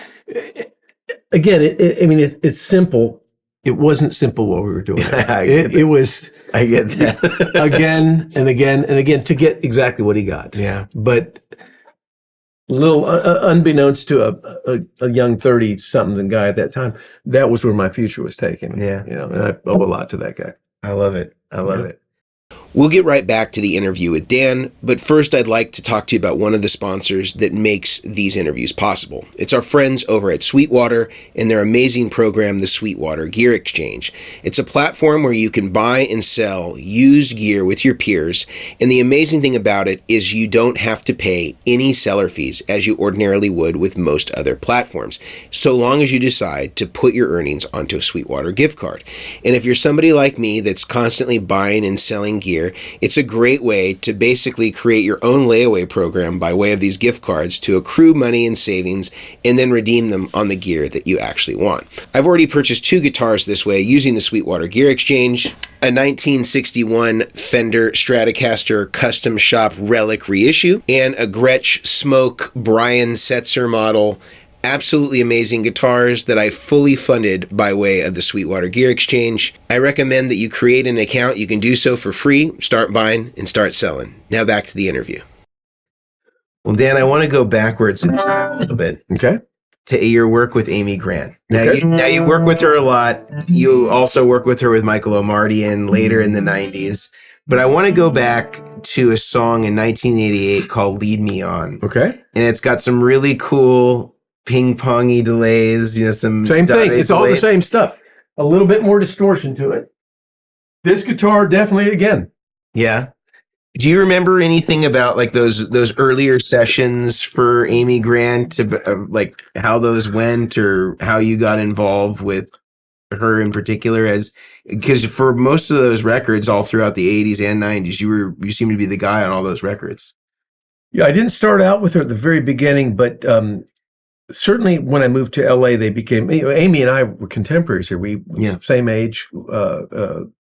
again, it's simple. It wasn't simple what we were doing. It was. I get that. Again and again and again to get exactly what he got. Yeah. But little unbeknownst to a young 30-something guy at that time, that was where my future was taken. Yeah. And I owe a lot to that guy. I love it. I love it. We'll get right back to the interview with Dan, but first I'd like to talk to you about one of the sponsors that makes these interviews possible. It's our friends over at Sweetwater and their amazing program, the Sweetwater Gear Exchange. It's a platform where you can buy and sell used gear with your peers, and the amazing thing about it is you don't have to pay any seller fees as you ordinarily would with most other platforms, so long as you decide to put your earnings onto a Sweetwater gift card. And if you're somebody like me that's constantly buying and selling gear, it's a great way to basically create your own layaway program by way of these gift cards to accrue money and savings and then redeem them on the gear that you actually want. I've already purchased 2 guitars this way using the Sweetwater Gear Exchange, a 1961 Fender Stratocaster Custom Shop Relic reissue, and a Gretsch Smoke Brian Setzer model. Absolutely amazing guitars that I fully funded by way of the Sweetwater Gear Exchange. I recommend that you create an account. You can do so for free, start buying, and start selling. Now back to the interview. Well, Dan, I want to go backwards in time a little bit. Okay. To your work with Amy Grant. Now, Okay. you work with her a lot. You also work with her with Michael O'Mardian later in the 90s. But I want to go back to a song in 1988 called Lead Me On. Okay. And it's got some really cool ping-pongy delays, some Same thing. It's all the delays. same stuff. A little bit more distortion to it. This guitar, definitely, again. Yeah. Do you remember anything about like those earlier sessions for Amy Grant, like how those went or how you got involved with her in particular? Because for most of those records all throughout the 80s and 90s, you seem to be the guy on all those records. Yeah, I didn't start out with her at the very beginning, but certainly when I moved to LA, they became, Amy and I were contemporaries here. We were same age, didn't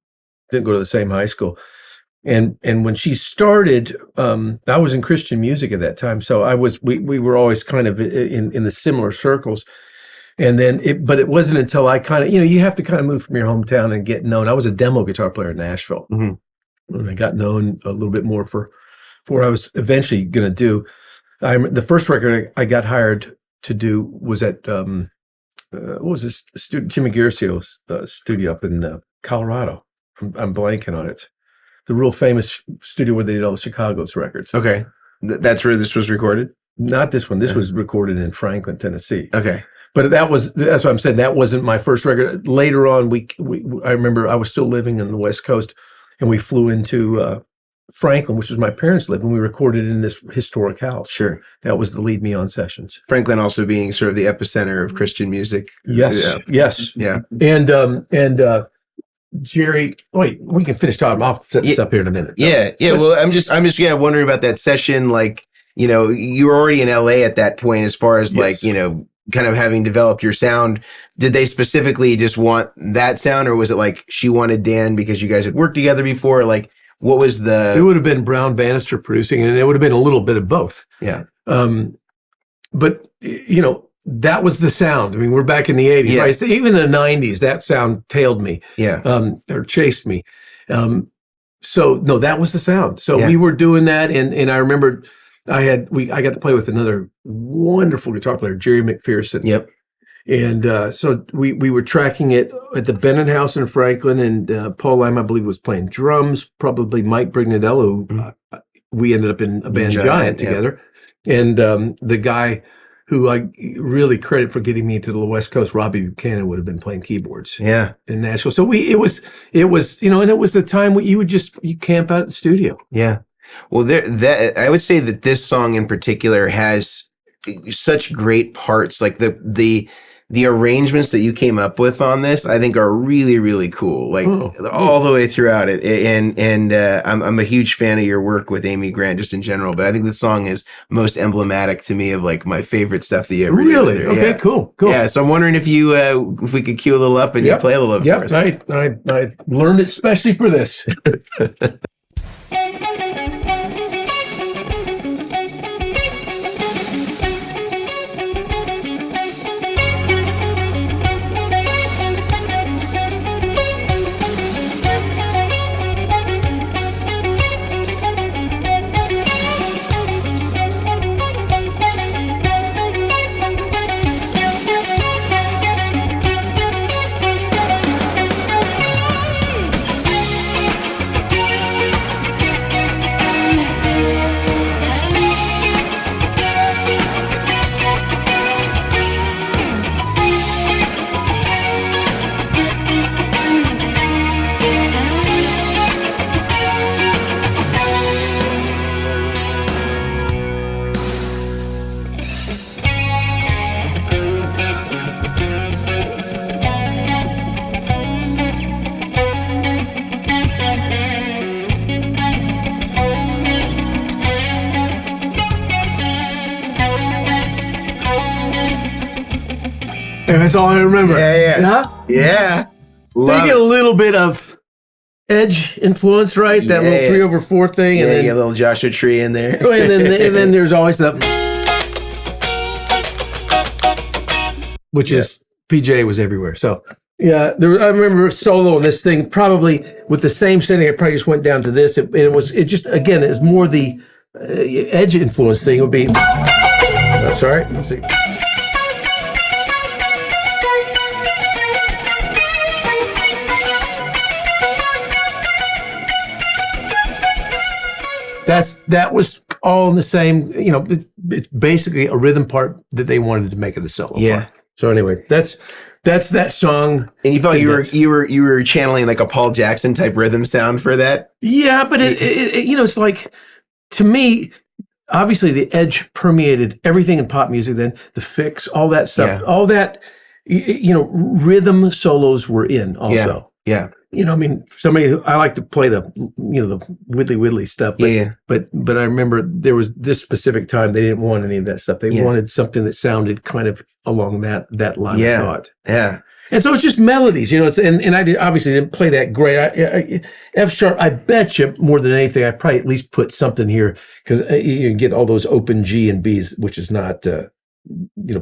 go to the same high school. And when she started, I was in Christian music at that time. So we were always kind of in the similar circles. And then but it wasn't until I kind of, you have to kind of move from your hometown and get known. I was a demo guitar player in Nashville. Mm-hmm. And I got known a little bit more for what I was eventually going to do. The first record I got hired to do was at, what was this? Jimmy Garcio's studio up in Colorado. I'm blanking on it. the real famous studio where they did all the Chicago's records. Okay. That's where this was recorded? Not this one. This was recorded in Franklin, Tennessee. Okay. But that's what I'm saying. That wasn't my first record. Later on, I remember I was still living on the West Coast, and we flew into Franklin, which was my parents lived, and we recorded in this historic house. Sure. That was the Lead Me On sessions. Franklin also being sort of the epicenter of Christian music. Yes. Yeah. Yes. Yeah. And Jerry, wait, we can finish talking. I'll set this up here in a minute. So. Yeah. Well, I'm just wondering about that session. Like, you were already in LA at that point, as far as Yes. kind of having developed your sound. Did they specifically just want that sound, or was it like she wanted Dan because you guys had worked together before? Like, what was It would have been Brown Bannister producing, and it would have been a little bit of both. Yeah. But that was the sound. I mean, we're back in the 80s, Yeah. right? So even in the 90s, that sound tailed me, Yeah. or chased me. So no, that was the sound. So Yeah. we were doing that, and I remember I got to play with another wonderful guitar player, Jerry McPherson. Yep. And so we were tracking it at the Bennett House in Franklin, and Paula, I believe, was playing drums. Probably Mike Brignadello, who we ended up in a band Giant yeah. together. And the guy who I really credit for getting me to the West Coast, Robbie Buchanan, would have been playing keyboards Yeah. in Nashville. So it was and it was the time when you camp out at the studio. Yeah. Well, I would say that this song in particular has such great parts. Like the arrangements that you came up with on this, I think, are really, really cool. Like all the way throughout it. And I'm a huge fan of your work with Amy Grant just in general. But I think this song is most emblematic to me of like my favorite stuff that you ever did. Really? Yeah. Okay, cool. Yeah. So I'm wondering if we could cue a little up and you play a little bit for us. I learned it especially for this. That's all I remember. Yeah. So you get a little bit of Edge influence, right? That little 3/4 thing, and then then you get a little Joshua Tree in there. and then there's always the, which is PJ was everywhere. So yeah, I remember a solo on this thing, probably with the same setting. I probably just went down to this, it was more the Edge influence thing. It would be. I'm sorry. Let's see. That was all in the same, it's basically a rhythm part that they wanted to make it a solo part. So anyway, that's that song. And you felt you were channeling like a Paul Jackson type rhythm sound for that? Yeah, but it it's like, to me, obviously the Edge permeated everything in pop music then, the fix, all that stuff, all that, rhythm solos were in also. Yeah. I like to play the widdly stuff, but I remember there was this specific time they didn't want any of that stuff. They wanted something that sounded kind of along that line of thought. Yeah. And so it's just melodies, and I obviously didn't play that great. F sharp, I bet you more than anything, I probably at least put something here, because you can get all those open G and Bs, which is not,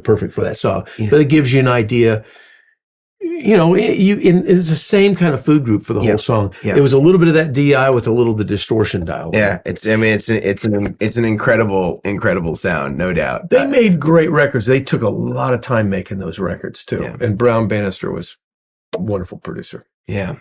perfect for that song, but it gives you an idea. It's the same kind of food group for the whole song. Yeah. It was a little bit of that DI with a little of the distortion dial. Yeah, it's an incredible sound, no doubt. They made great records. They took a lot of time making those records too. Yeah. And Brown Bannister was a wonderful producer. Yeah.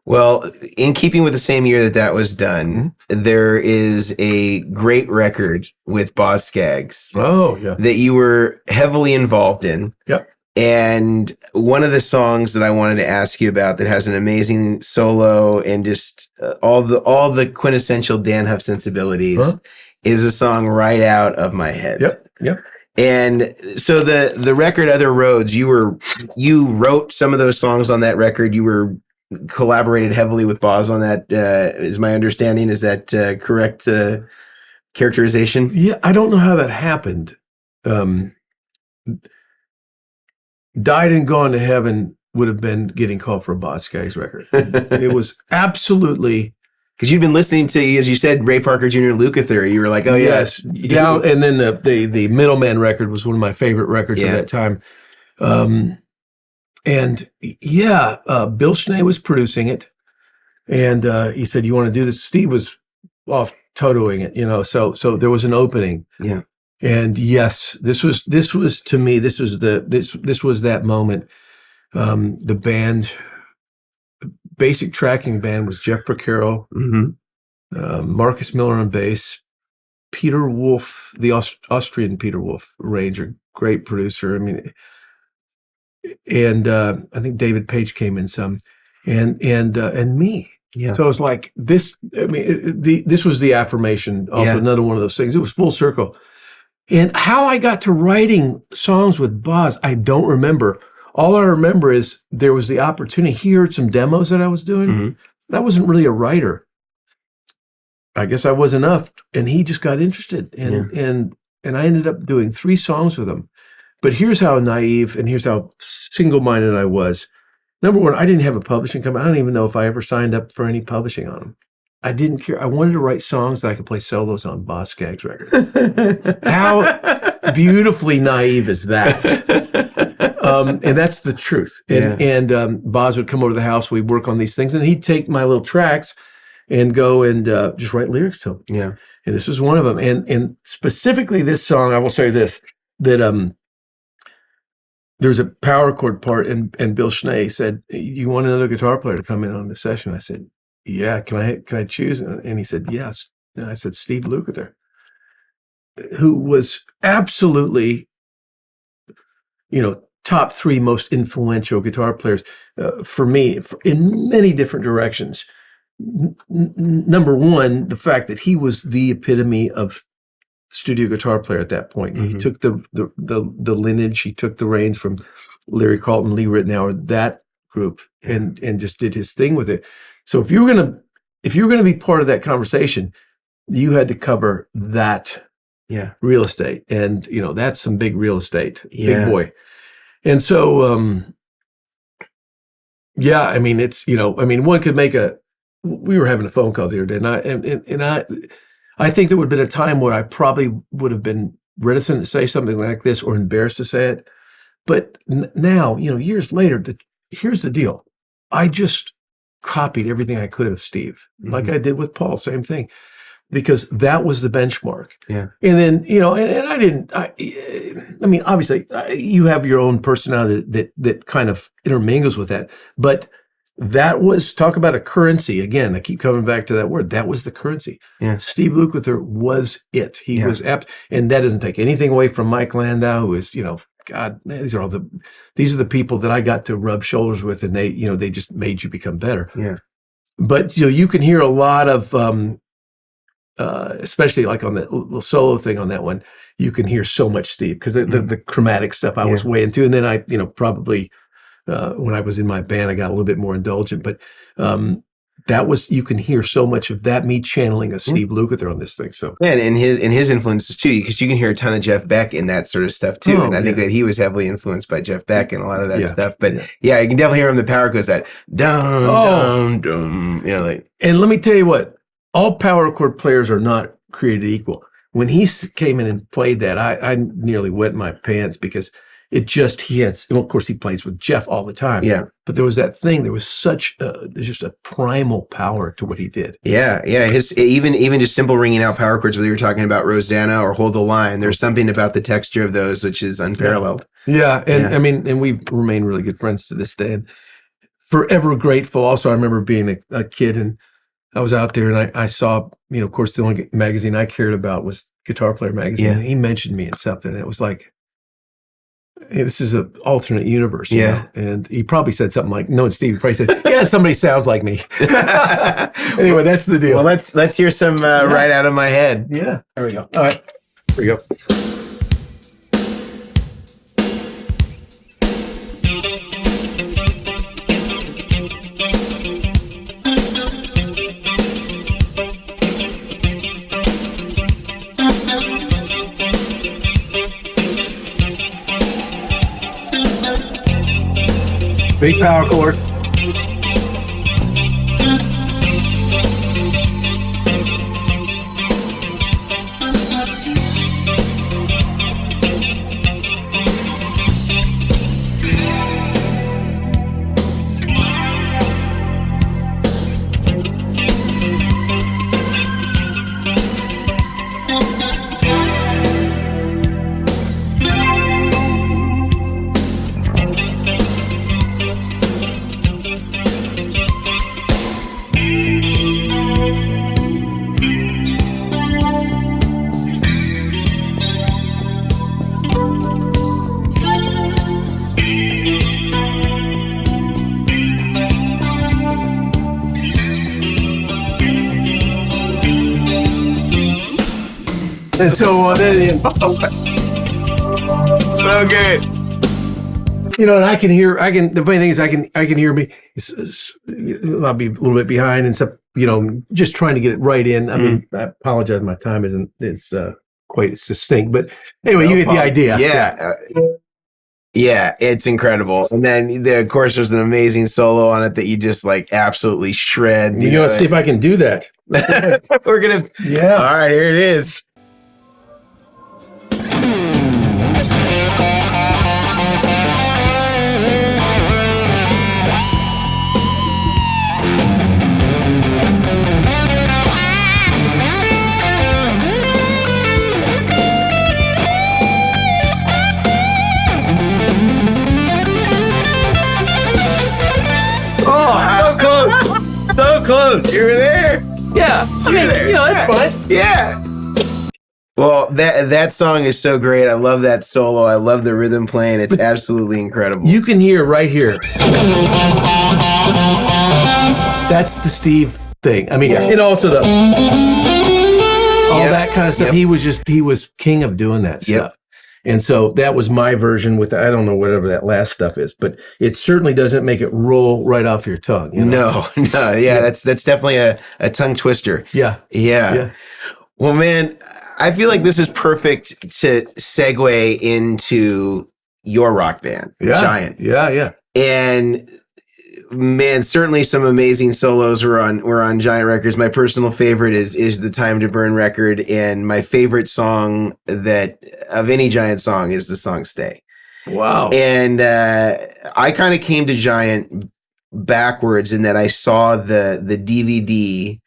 Well, in keeping with the same year that was done, there is a great record with Boz Scaggs Oh, yeah. that you were heavily involved in. Yep. And one of the songs that I wanted to ask you about that has an amazing solo and just all the quintessential Dann Huff sensibilities is a song Right Out of My Head. Yep. And so the record Other Roads, you wrote some of those songs on that record. You were collaborated heavily with Boz on that. Is my understanding? Is that correct characterization? Yeah, I don't know how that happened. Died and Gone to Heaven would have been getting called for a Boz Scaggs record. It was absolutely, because you've been listening to, as you said, Ray Parker Jr. and Lukather. You were like, oh yes, down, and then the Middleman record was one of my favorite records of that time. And yeah, Bill Schnee was producing it, and he said, "You want to do this?" Steve was off totoing it, So there was an opening. Yeah. And yes, this was to me, this was that moment. The band, basic tracking band was Jeff Porcaro, Marcus Miller on bass, Peter Wolf, the Austrian Peter Wolf arranger, great producer. I mean, and I think David Page came in some, and me. Yeah. So it was like this. I mean, this was the affirmation of another one of those things. It was full circle. And how I got to writing songs with Boz, I don't remember. All I remember is there was the opportunity. He heard some demos that I was doing. I wasn't really a writer. I guess I was enough, and he just got interested, and I ended up doing 3 songs with him. But here's how naive and here's how single-minded I was. Number one, I didn't have a publishing company. I don't even know if I ever signed up for any publishing on them. I didn't care. I wanted to write songs that I could play solos on Boz Scaggs records. How beautifully naive is that? And that's the truth. And Boz would come over to the house. We'd work on these things, and he'd take my little tracks and go and just write lyrics to them. Yeah. And this was one of them. And specifically this song, I will say this, that there's a power chord part, and Bill Schnee said, "You want another guitar player to come in on the session?" I said, "Yeah, can I choose?" And he said, "Yes." And I said, "Steve Lukather," who was absolutely, top 3 most influential guitar players for me in many different directions. Number one, the fact that he was the epitome of studio guitar player at that point. He took the lineage, he took the reins from Larry Carlton, Lee Ritenour, that group, and just did his thing with it. So if you were gonna be part of that conversation, you had to cover that real estate, and that's some big real estate, big boy. And so I mean, it's one could make we were having a phone call the other day, and I think there would have been a time where I probably would have been reticent to say something like this or embarrassed to say it, but now years later, here's the deal: I just copied everything I could of Steve, like I did with Paul, same thing, because that was the benchmark. Yeah. And then, I mean, obviously you have your own personality that kind of intermingles with that, but that was, talk about a currency. Again, I keep coming back to that word. That was the currency. Yeah. Steve Lukather was it. He was apt, and that doesn't take anything away from Mike Landau, who is, God, these are the people that I got to rub shoulders with, and they just made you become better. Yeah. But you can hear a lot of, especially like on the little solo thing on that one, you can hear so much Steve, because the chromatic stuff I was way into, and then I, probably when I was in my band, I got a little bit more indulgent, but you can hear so much of that, me channeling a Steve Lukather on this thing. So and his influences too, because you can hear a ton of Jeff Beck in that sort of stuff too. And I think that he was heavily influenced by Jeff Beck and a lot of that stuff. But you can definitely hear him. The power goes that dum dum. And let me tell you what, all power chord players are not created equal. When he came in and played that, I nearly wet my pants, because it just, and of course he plays with Jeff all the time. Yeah. But there was that thing, there was such just a primal power to what he did. Yeah. Yeah. His, even just simple ringing out power chords, whether you're talking about Rosanna or Hold the Line, there's something about the texture of those which is unparalleled. Yeah. And I mean, and we've remained really good friends to this day. And forever grateful. Also, I remember being a kid and I was out there and I saw, of course, the only magazine I cared about was Guitar Player magazine. Yeah. And he mentioned me in something. And it was like, hey, this is an alternate universe. You know? And he probably said something like, no, Steve, he probably said, yeah, somebody sounds like me. Anyway, that's the deal. Well, let's hear some Right Out of My Head. Yeah. There we go. All right. Here we go. Big power chord. And so then, So good. and the funny thing is I can hear me, I'll be a little bit behind and stuff, just trying to get it right in. I mean, I apologize. My time is quite succinct, but anyway, you get the idea. Yeah. Yeah, it's incredible. And then, of course, there's an amazing solo on it that you just like absolutely shred. Let's see if I can do that. We're going to. Yeah. All right, here it is. So close. You were there. Yeah. I mean, that's fine. Yeah. Well, that song is so great. I love that solo. I love the rhythm playing. It's absolutely incredible. You can hear right here. That's the Steve thing. I mean, and also all that kind of stuff. Yep. He was king of doing that stuff. And so that was my version with, I don't know, whatever that last stuff is, but it certainly doesn't make it roll right off your tongue. No. Yeah, that's definitely a tongue twister. Yeah. Well, man, I feel like this is perfect to segue into your rock band, Giant. Yeah. And man, certainly some amazing solos were on Giant Records. My personal favorite is the Time to Burn record, and my favorite song of any Giant song is the song Stay. Wow. And I kind of came to Giant backwards in that I saw the DVD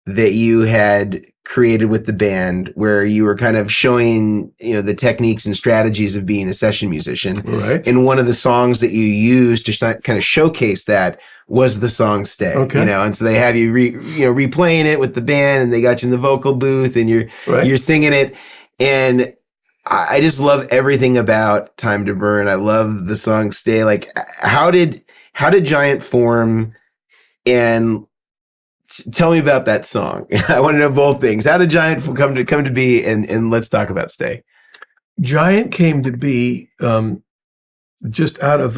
that you had created with the band, where you were kind of showing, the techniques and strategies of being a session musician. Right. And one of the songs that you used to kind of showcase that was the song Stay. Okay. And so they have you replaying it with the band, and they got you in the vocal booth, and you're singing it. And I just love everything about Time to Burn. I love the song Stay. Like, how did Giant form? And tell me about that song. I want to know both things. How did Giant come to be? And let's talk about Stay. Giant came to be just out of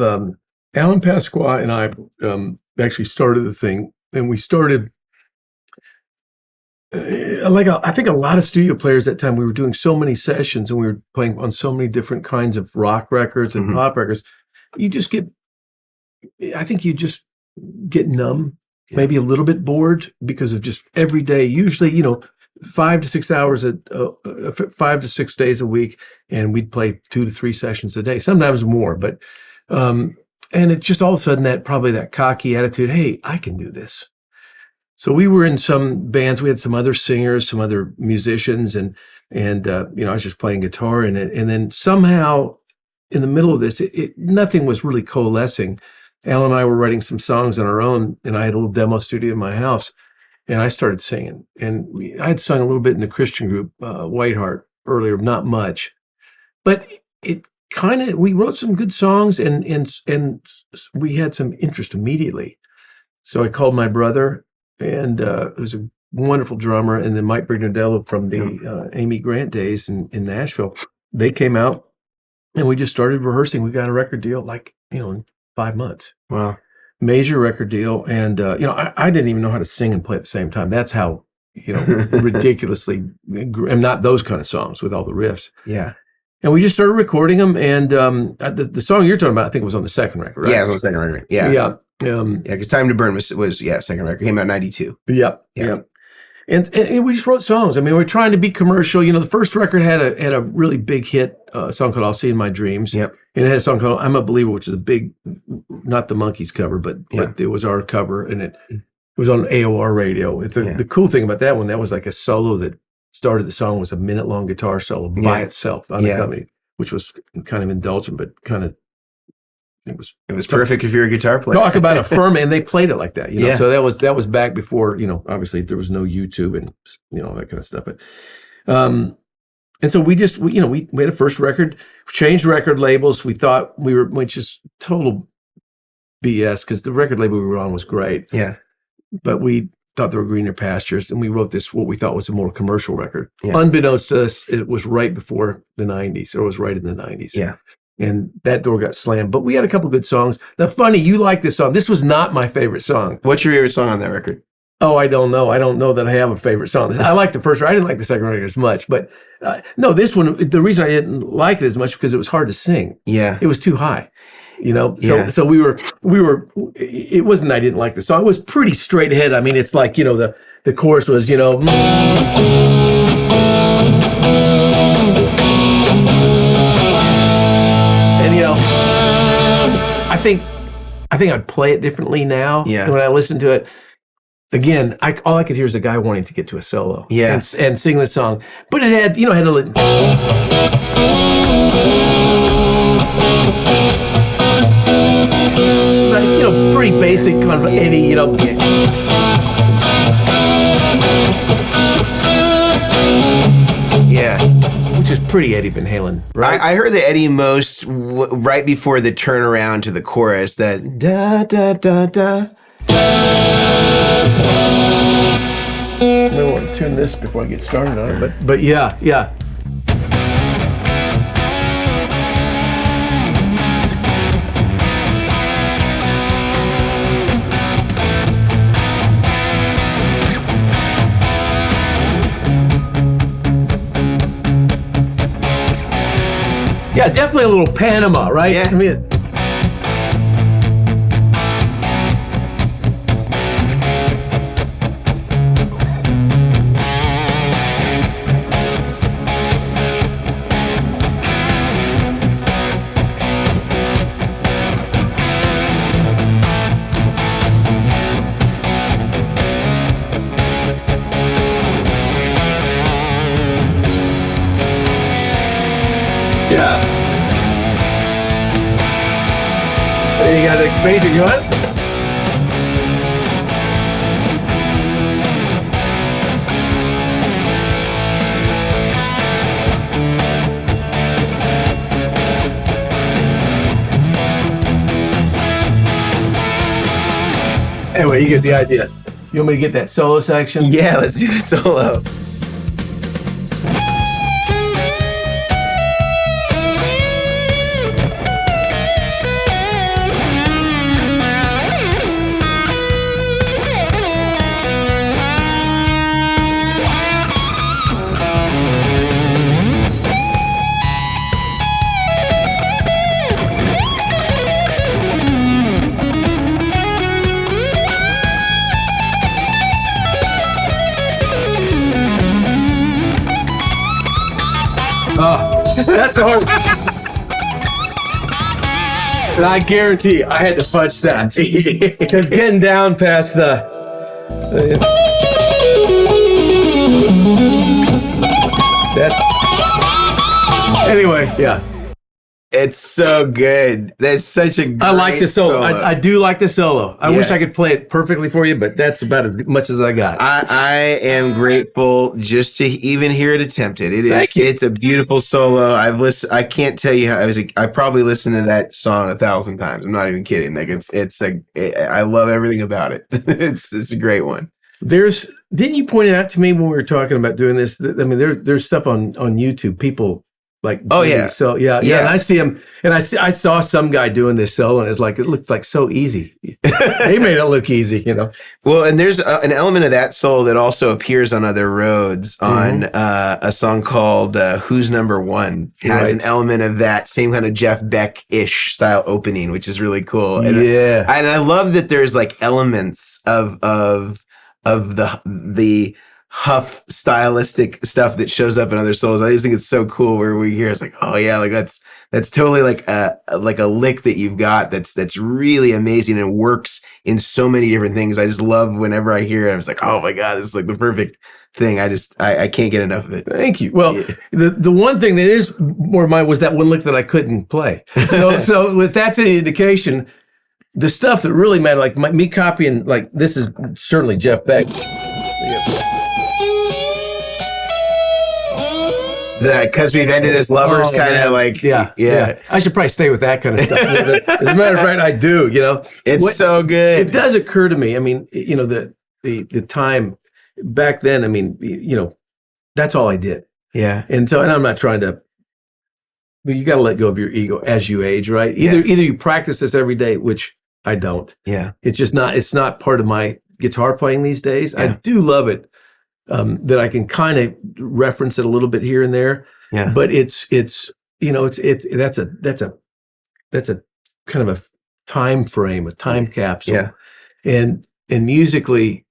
Alan Pasqua and I actually started the thing, and we started I think a lot of studio players at that time. We were doing so many sessions, and we were playing on so many different kinds of rock records and pop records. I think you just get numb. Maybe a little bit bored because of just every day, usually, 5 to 6 hours, 5 to 6 days a week. And we'd play 2 to 3 sessions a day, sometimes more. But, and it's just all of a sudden that cocky attitude. Hey, I can do this. So we were in some bands. We had some other singers, some other musicians, and I was just playing guitar in it. And then somehow in the middle of this, nothing was really coalescing. Alan and I were writing some songs on our own, and I had a little demo studio in my house, and I started singing. And I had sung a little bit in the Christian group, Whiteheart, earlier, not much. But it kind of, we wrote some good songs, and we had some interest immediately. So I called my brother, and it was a wonderful drummer, and then Mike Brignadello from the Amy Grant days in Nashville. They came out, and we just started rehearsing. We got a record deal in 5 months. Wow. Major record deal. And, I didn't even know how to sing and play at the same time. That's how, ridiculously, and not those kind of songs with all the riffs. Yeah. And we just started recording them. And the song you're talking about, I think, was on the second record, right? Yeah, it was on the second record. Yeah. Yeah. Because Time to Burn was second record. Came out in 92. Yeah. And we just wrote songs. I mean, we're trying to be commercial. The first record had a really big hit, a song called I'll See in My Dreams. Yep. And it had a song called I'm a Believer, which is a big, not the Monkees cover, but it was our cover. And it was on AOR radio. The cool thing about that one, that was like a solo that started the song, was a minute-long guitar solo by itself, unaccompanied, which was kind of indulgent, but kind of, it was perfect if you're a guitar player. Talk about affirming, and they played it like that, So that was back before, obviously there was no YouTube and that kind of stuff. But and so we had a first record, changed record labels. We thought which is total BS, because the record label we were on was great. Yeah. But we thought there were greener pastures, and we wrote this, what we thought was a more commercial record. Yeah. Unbeknownst to us, it was right before the 90s, or it was right in the 90s. Yeah. And that door got slammed. But we had a couple good songs. Now, funny, you like this song. This was not my favorite song. What's your favorite song on that record? Oh, I don't know. I don't know that I have a favorite song. I like the first record. I didn't like the second record as much. But no, this one, the reason I didn't like it as much because it was hard to sing. Yeah. It was too high. So we were, it wasn't I didn't like the song. It was pretty straight ahead. I mean, it's like, the chorus was, I think I'd play it differently now. Yeah. When I listen to it, again, all I could hear is a guy wanting to get to a solo. Yeah. And sing the song. But it had, had a little. Nice, pretty basic kind of Eddie, Yeah. Which is pretty Eddie Van Halen, right? I heard the Eddie most right before the turnaround to the chorus, that da da da da. I don't want to tune this before I get started on it, but yeah. Yeah, definitely a little Panama, right? Yeah. I mean, you got the basic, you want? Anyway, you get the idea. You want me to get that solo section? Yeah, let's do the solo. That's the hard. And I guarantee I had to punch that because getting down past the. That's. Anyway, yeah. It's so good. That's such a great I like the solo. solo. I do like the solo. I Yeah. wish I could play it perfectly for you, but that's about as much as I got. I am grateful just to even hear it attempted. It is. Thank you. It's a beautiful solo. I've listened. I can't tell you how. I probably listened to that song 1,000 times. I'm not even kidding. Like I love everything about it. It's a great one. Didn't you point it out to me when we were talking about doing this? I mean, there's stuff on YouTube. People like, Oh, yeah. So yeah. And I see him, and I saw some guy doing this solo, and it looked like so easy. They made it look easy, you know. Well, and there's an element of that solo that also appears on Other Roads on a song called Who's Number One. Has an element of that same kind of Jeff Beck-ish style opening, which is really cool. And and I love that there's like elements of the Huff stylistic stuff that shows up in other solos. I just think it's so cool where we hear it's like, oh yeah, like that's totally like a lick that you've got that's really amazing and works in so many different things. I just love whenever I hear it. I was like, oh my God, this is like the perfect thing. I can't get enough of it. Thank you. Well, the one thing that is more mine was that one lick that I couldn't play. So if that's any indication, the stuff that really mattered, like me copying, like this is certainly Jeff Beck. Because we've ended as lovers, kind of like yeah. I should probably stay with that kind of stuff. As a matter of fact, I do. You know, it's so good. It does occur to me. I mean, you know, the time back then. I mean, you know, that's all I did. Yeah, and I'm not trying to. But you got to let go of your ego as you age, right? Either you practice this every day, which I don't. Yeah, it's just not. It's not part of my guitar playing these days. Yeah. I do love it. That I can kind of reference it a little bit here and there, but it's you know that's a kind of a time frame, a time capsule, and musically,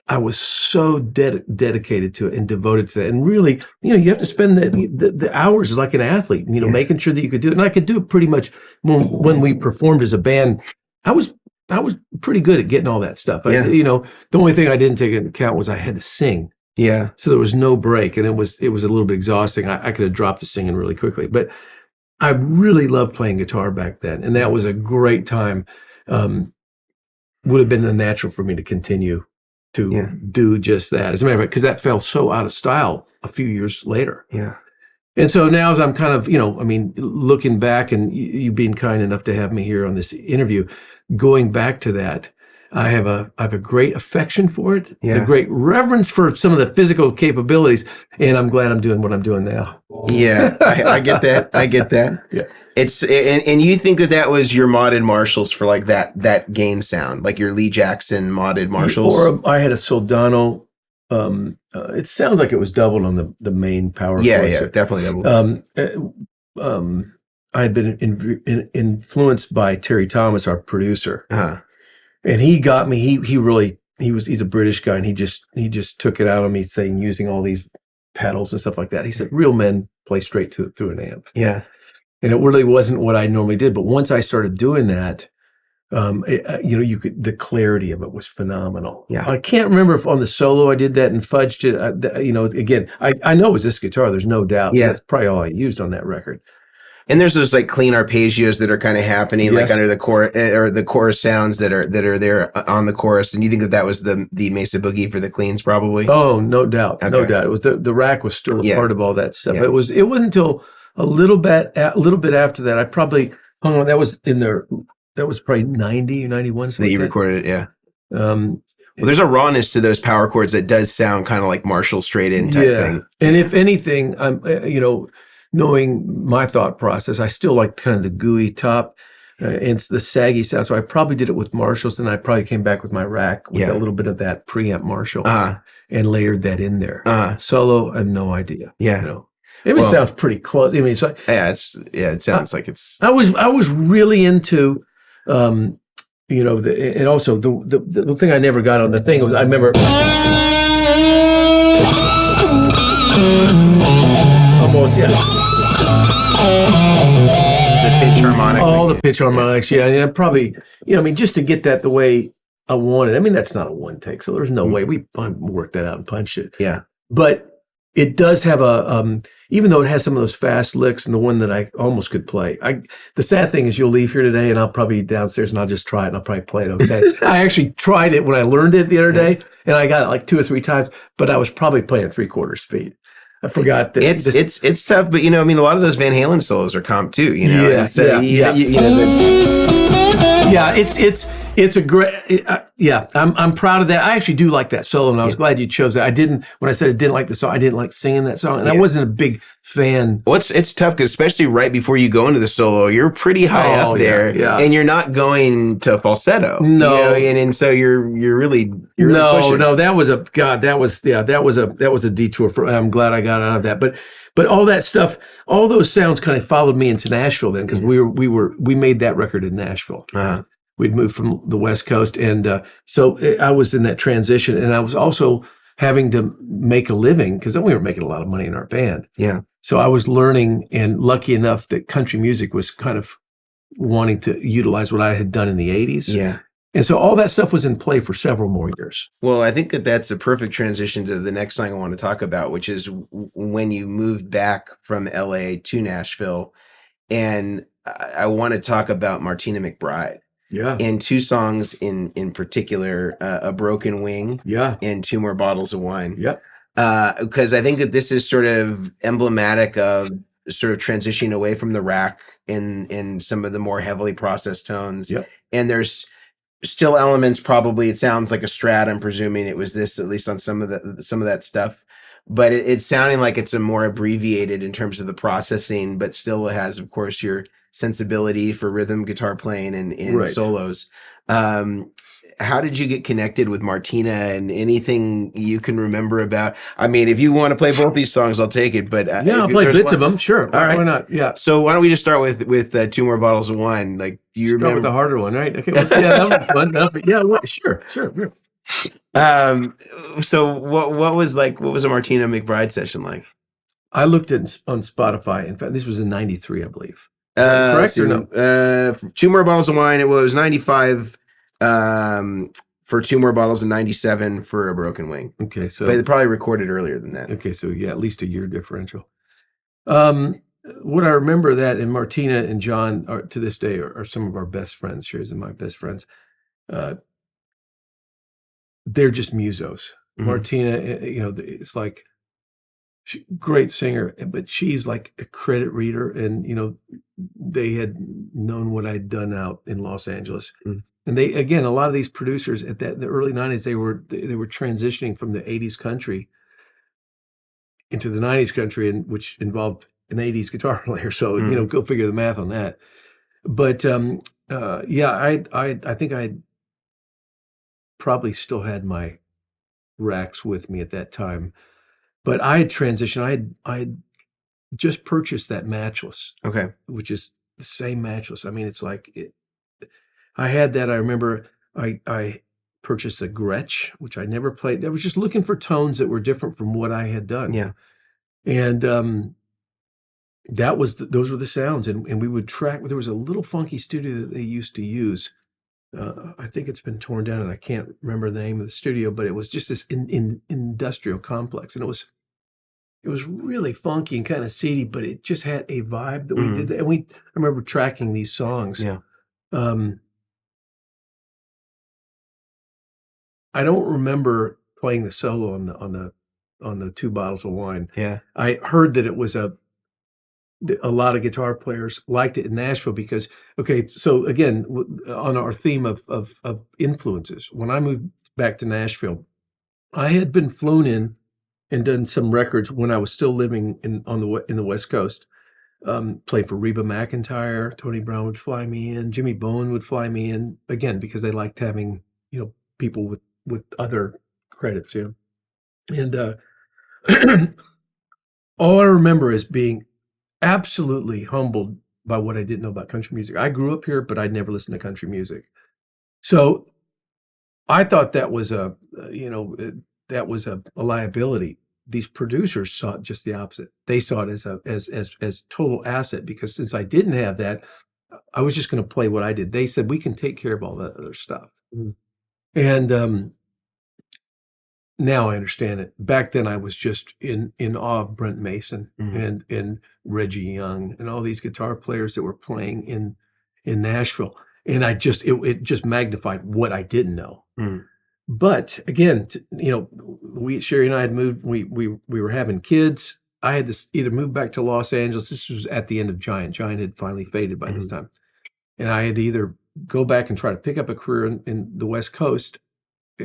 I was so dedicated to it and devoted to that, and really, you know, you have to spend the hours like an athlete, you know, making sure that you could do it, and I could do it pretty much when we performed as a band. I was pretty good at getting all that stuff. You know, the only thing I didn't take into account was I had to sing. Yeah. So there was no break, and it was a little bit exhausting. I could have dropped the singing really quickly, but I really loved playing guitar back then, and that was a great time. Would have been natural for me to continue to do just that. As a matter of fact, because that fell so out of style a few years later. Yeah. And so now as I'm kind of, you know, I mean, looking back and you being kind enough to have me here on this interview, going back to that, I have a great affection for it, a great reverence for some of the physical capabilities, and I'm glad I'm doing what I'm doing now. Yeah, I get that. I get that. Yeah. It's and you think that was your modded Marshalls for like that gain sound, like your Lee Jackson modded Marshalls? Or I had a Soldano. It sounds like it was doubled on the main power. Yeah, definitely doubled. I had been influenced by Terry Thomas, our producer, and he got me. He's a British guy, and he just took it out on me, saying using all these pedals and stuff like that. He said, "Real men play straight through an amp." Yeah, and it really wasn't what I normally did. But once I started doing that, you know, the clarity of it was phenomenal. Yeah. I can't remember if on the solo I did that and fudged it. You know, again, I know it was this guitar. There's no doubt. Yeah. That's probably all I used on that record. And there's those like clean arpeggios that are kind of happening like under the chorus or the chorus sounds that are there on the chorus. And you think that was the Mesa Boogie for the cleans probably? Oh, no doubt. Okay. No doubt. It was the rack was still a part of all that stuff. Yeah. It wasn't until a little bit after that, I probably hung on. That was probably 90 or 91. That you recorded it. Yeah. Well, there's a rawness to those power chords that does sound kind of like Marshall straight in type thing. And if anything, I'm, you know, knowing my thought process, I still like kind of the gooey top and the saggy sound. So I probably did it with Marshalls, and I probably came back with my rack with a little bit of that preamp Marshall and layered that in there. Solo, I have no idea. Yeah. You know? It sounds pretty close. I mean, so it sounds like it's. I was really into, you know, and also the thing I never got on the thing was I remember. Almost, the pitch harmonic. All the pitch harmonics, and probably, you know, I mean, just to get that the way I wanted. I mean, that's not a one take, so there's no way I worked that out and punched it. Yeah, but It does have even though it has some of those fast licks and the one that I almost could play. The sad thing is you'll leave here today and I'll probably be downstairs and I'll just try it and I'll probably play it okay. I actually tried it when I learned it the other day and I got it like 2 or 3 times, but I was probably playing at 3/4 speed. I forgot that it's tough, but a lot of those Van Halen solos are comp too, Yeah, and so, it's a great, I'm proud of that. I actually do like that solo, and I was glad you chose that. When I said I didn't like the song, I didn't like singing that song, and I wasn't a big fan. Well, it's tough because especially right before you go into the solo, you're pretty high up there, and you're not going to falsetto. No, and so you're really pushing. That was a detour. I'm glad I got out of that, but all that stuff, all those sounds kind of followed me into Nashville then because we made that record in Nashville. Uh-huh. We'd moved from the West Coast. And so I was in that transition. And I was also having to make a living because we were making a lot of money in our band. Yeah. So I was learning and lucky enough that country music was kind of wanting to utilize what I had done in the 80s. Yeah. And so all that stuff was in play for several more years. Well, I think that's a perfect transition to the next thing I want to talk about, which is when you moved back from LA to Nashville. And I want to talk about Martina McBride. Yeah. And 2 songs in particular, A Broken Wing and 2 More Bottles of Wine. Yep. Because I think that this is sort of emblematic of sort of transitioning away from the rack in some of the more heavily processed tones. Yep. And there's still elements, probably, it sounds like a Strat. I'm presuming it was this, at least on some of that stuff. But it's sounding like it's a more abbreviated in terms of the processing, but still has, of course, your sensibility for rhythm guitar playing and solos. How did you get connected with Martina, and anything you can remember about? I mean, if you want to play both these songs, I'll take it. But I'll play bits of them. Sure. All right. Why not? Yeah. So why don't we just start with 2 More Bottles of Wine? Like, do you remember with the harder one, right? Okay. That was fun. Yeah. Sure. So what was a Martina McBride session like? I looked at on Spotify. In fact, this was in '93, I believe. Correct or no? 2 More Bottles of Wine. It was 95 for 2 More Bottles and 97 for A Broken Wing. Okay, so but they probably recorded earlier than that. Okay, so at least a year differential. What I remember that, and Martina and John are to this day are some of our best friends. Sherry's and my best friends. They're just musos. Mm-hmm. Martina, it's like great singer, but she's like a credit reader, and they had known what I'd done out in Los Angeles. Mm. And they, again, a lot of these producers at the early 90s, they were transitioning from the 80s country into the 90s country, and which involved an 80s guitar player. So, go figure the math on that. But I think I probably still had my racks with me at that time. But I had transitioned. I had just purchased that matchless. Okay. Which is the same matchless. I mean, it's like I had that. I remember I purchased a Gretsch, which I never played. I was just looking for tones that were different from what I had done. Yeah. And those were the sounds. And we would track. There was a little funky studio that they used to use. I think it's been torn down, and I can't remember the name of the studio, but it was just this industrial complex, and it was really funky and kind of seedy, but it just had a vibe that we did that. And I remember tracking these songs. Yeah. I don't remember playing the solo on the 2 Bottles of Wine. Yeah. I heard that it was a lot of guitar players liked it in Nashville because, okay, so again, on our theme of influences, when I moved back to Nashville, I had been flown in and done some records when I was still living in the West Coast. Played for Reba McEntire, Tony Brown would fly me in, Jimmy Bowen would fly me in, again, because they liked having, people with other credits, And all I remember is being absolutely humbled by what I didn't know about country music. I grew up here, but I'd never listened to country music. So I thought that was a liability. These producers saw it just the opposite. They saw it as total asset, because since I didn't have that, I was just going to play what I did. They said, we can take care of all that other stuff. Mm-hmm. And now I understand it. Back then I was just in awe of Brent Mason and Reggie Young and all these guitar players that were playing in Nashville. And it just magnified what I didn't know. But again, Sherry and I had moved, we were having kids. I had to either move back to Los Angeles. This was at the end of Giant. Giant had finally faded by this time. And I had to either go back and try to pick up a career in the West Coast,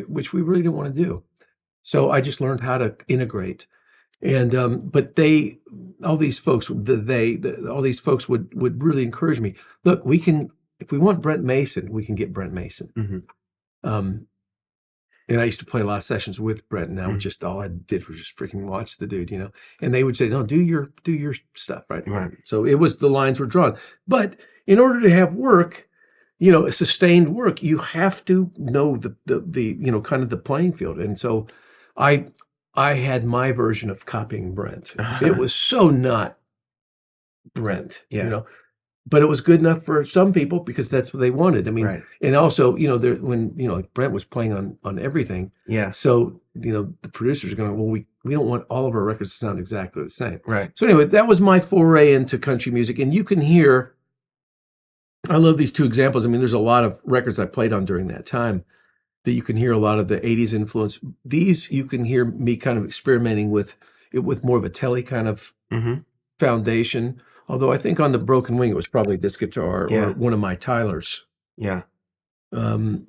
which we really didn't want to do. So I just learned how to integrate. And but all these folks would really encourage me. Look, if we want Brent Mason, we can get Brent Mason. And I used to play a lot of sessions with Brent, and now just all I did was just freaking watch the dude, And they would say, "No, do your stuff, right?" So it was, the lines were drawn. But in order to have work, a sustained work, you have to know the kind of the playing field. And so I had my version of copying Brent. It was so not Brent, but it was good enough for some people because that's what they wanted. I mean, and also, when like Brent was playing on everything. Yeah. So, the producers are going, well, we don't want all of our records to sound exactly the same. Right. So anyway, that was my foray into country music. And you can hear, I love these two examples. I mean, there's a lot of records I played on during that time that you can hear a lot of the 80s influence. These, you can hear me kind of experimenting with it with more of a telly kind of foundation. Although I think on the Broken Wing, it was probably this guitar or one of my Tylers. Yeah. It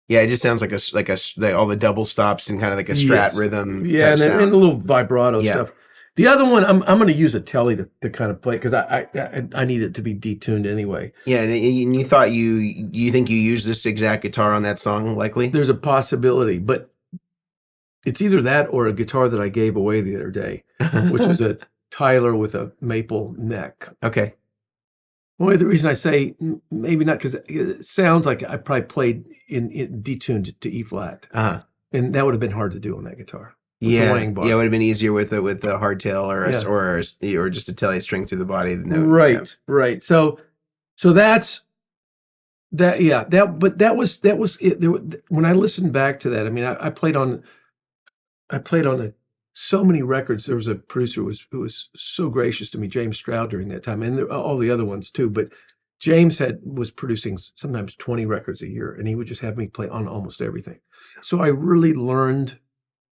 just sounds like all the double stops and kind of like a strat rhythm. Yeah, and a little vibrato stuff. The other one, I'm going to use a telly to kind of play because I need it to be detuned anyway. Yeah, and you thought you think you used this exact guitar on that song, likely? There's a possibility, but it's either that or a guitar that I gave away the other day, which was a Tyler with a maple neck. Okay. Well, the reason I say maybe not, because it sounds like I probably played in detuned to E flat, and that would have been hard to do on that guitar. It would have been easier with the hardtail or just a telly string through the body. Right. So that's that. Yeah, but that was it. When I listened back to that, I mean, I played on so many records. There was a producer who was so gracious to me, James Stroud, during that time, and all the other ones too. But James was producing sometimes 20 records a year, and he would just have me play on almost everything. So I really learned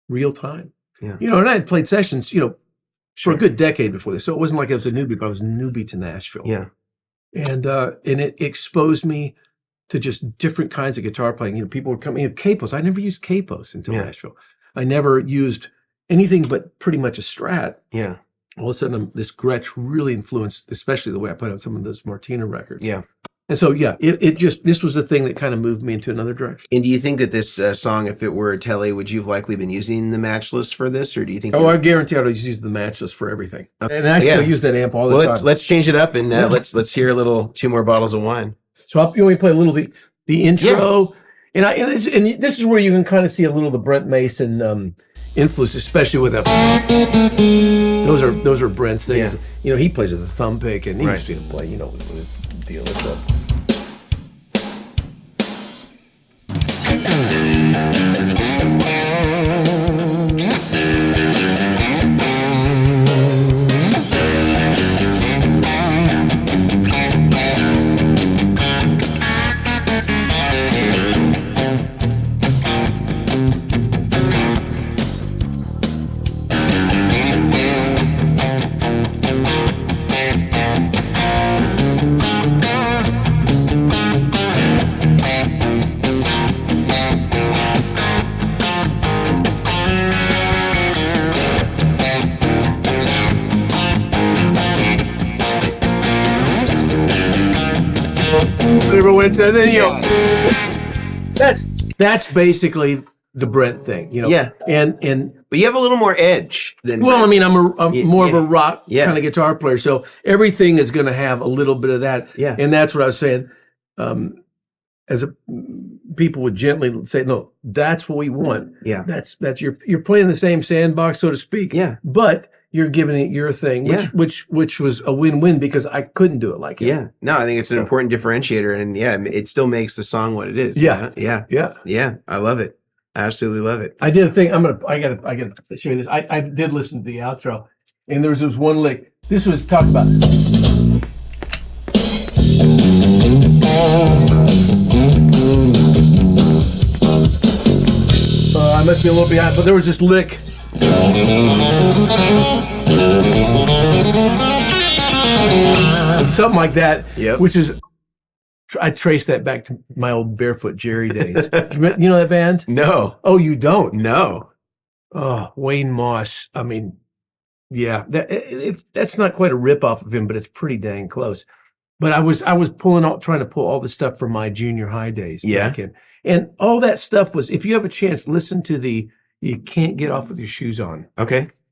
real time. Yeah. And I had played sessions, for a good decade before this. So it wasn't like I was a newbie, but I was a newbie to Nashville. Yeah. And it exposed me to just different kinds of guitar playing. People would come in, capos. I never used capos until Nashville. I never used anything but pretty much a Strat. Yeah. All of a sudden, this Gretsch really influenced, especially the way I played on some of those Martina records. Yeah. And so, this was the thing that kind of moved me into another direction. And do you think that this song, if it were a telly, would you have likely been using the matchless for this, or do you think? Oh, I guarantee I'd use the matchless for everything. Okay. And I still use that amp all the time. Let's change it up and let's hear two more bottles of wine. So you want me to play a little the intro, and this is where you can kind of see a little of the Brent Mason influence, especially with those are Brent's things. Yeah. He plays with a thumb pick, and he used to play, with his deal with stuff. And then that's basically the Brent thing, Yeah, but you have a little more edge than. Well, Brent. I mean, I'm more of a rock kind of guitar player, so everything is going to have a little bit of that. Yeah, and that's what I was saying. People would gently say, "No, that's what we want." Yeah, that's you're playing the same sandbox, so to speak. Yeah, but you're giving it your thing, which was a win-win because I couldn't do it like it. Yeah. No, I think it's an important differentiator, and it still makes the song what it is. Yeah. Yeah. I love it. Absolutely love it. I did a thing. I gotta show you this. I did listen to the outro, and there was this one lick. This was talked about. I must be a little behind, but there was this lick. Something like that, which is, I traced that back to my old Barefoot Jerry days. You know that band? No. Oh, you don't? No. Oh, Wayne Moss. I mean, yeah, that's not quite a ripoff of him, but it's pretty dang close. But I was trying to pull all the stuff from my junior high days back in. And all that stuff was, if you have a chance, listen to the You Can't Get Off With Your Shoes On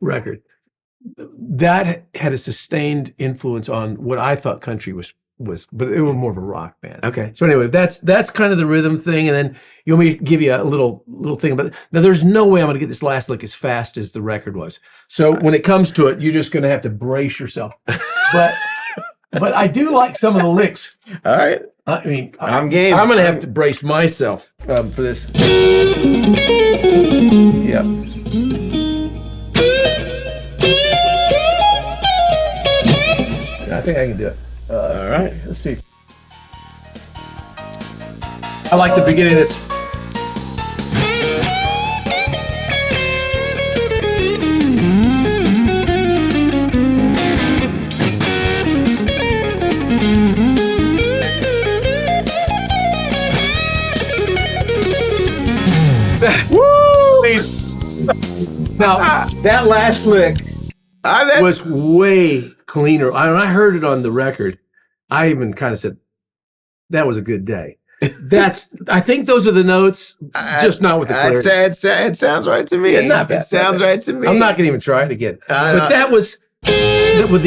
record. That had a sustained influence on what I thought country was, but it was more of a rock band. Okay. So anyway, that's kind of the rhythm thing. And then you want me to give you a little thing about it. Now, there's no way I'm going to get this last lick as fast as the record was. So when it comes to it, you're just going to have to brace yourself. But I do like some of the licks. All right. I mean, I'm game. I'm going to have to brace myself for this. Yep. I think I can do it. All right. Let's see. I like the beginning of this. Woo! Now, that last lick was way cleaner. I heard it on the record. I even kind of said, that was a good day. I think those are the notes, just not with the clarity. It sounds right to me. Yeah, not bad, it sounds right to me. I'm not going to even try it again. But that was, with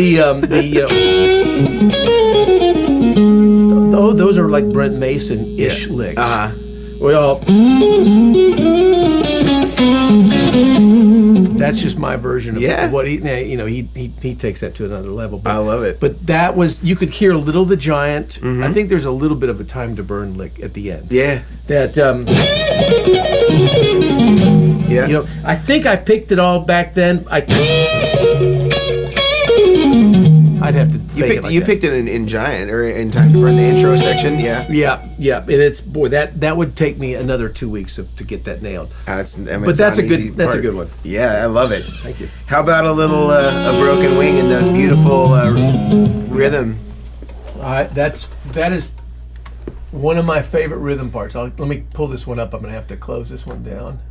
those are like Brent Mason-ish licks. We all, that's just my version of what he takes that to another level. But, I love it. But that was, you could hear a little the Giant. I think there's a little bit of a Time to Burn lick at the end. Yeah. That, I think I picked it all back then. I'd have to. You picked it in Giant or in Time to Burn, the intro section. Yeah. And it's that would take me another 2 weeks to get that nailed. That's a good one. Yeah, I love it. Thank you. How about a little a broken wing and those beautiful rhythm? That is one of my favorite rhythm parts. Let me pull this one up. I'm gonna have to close this one down.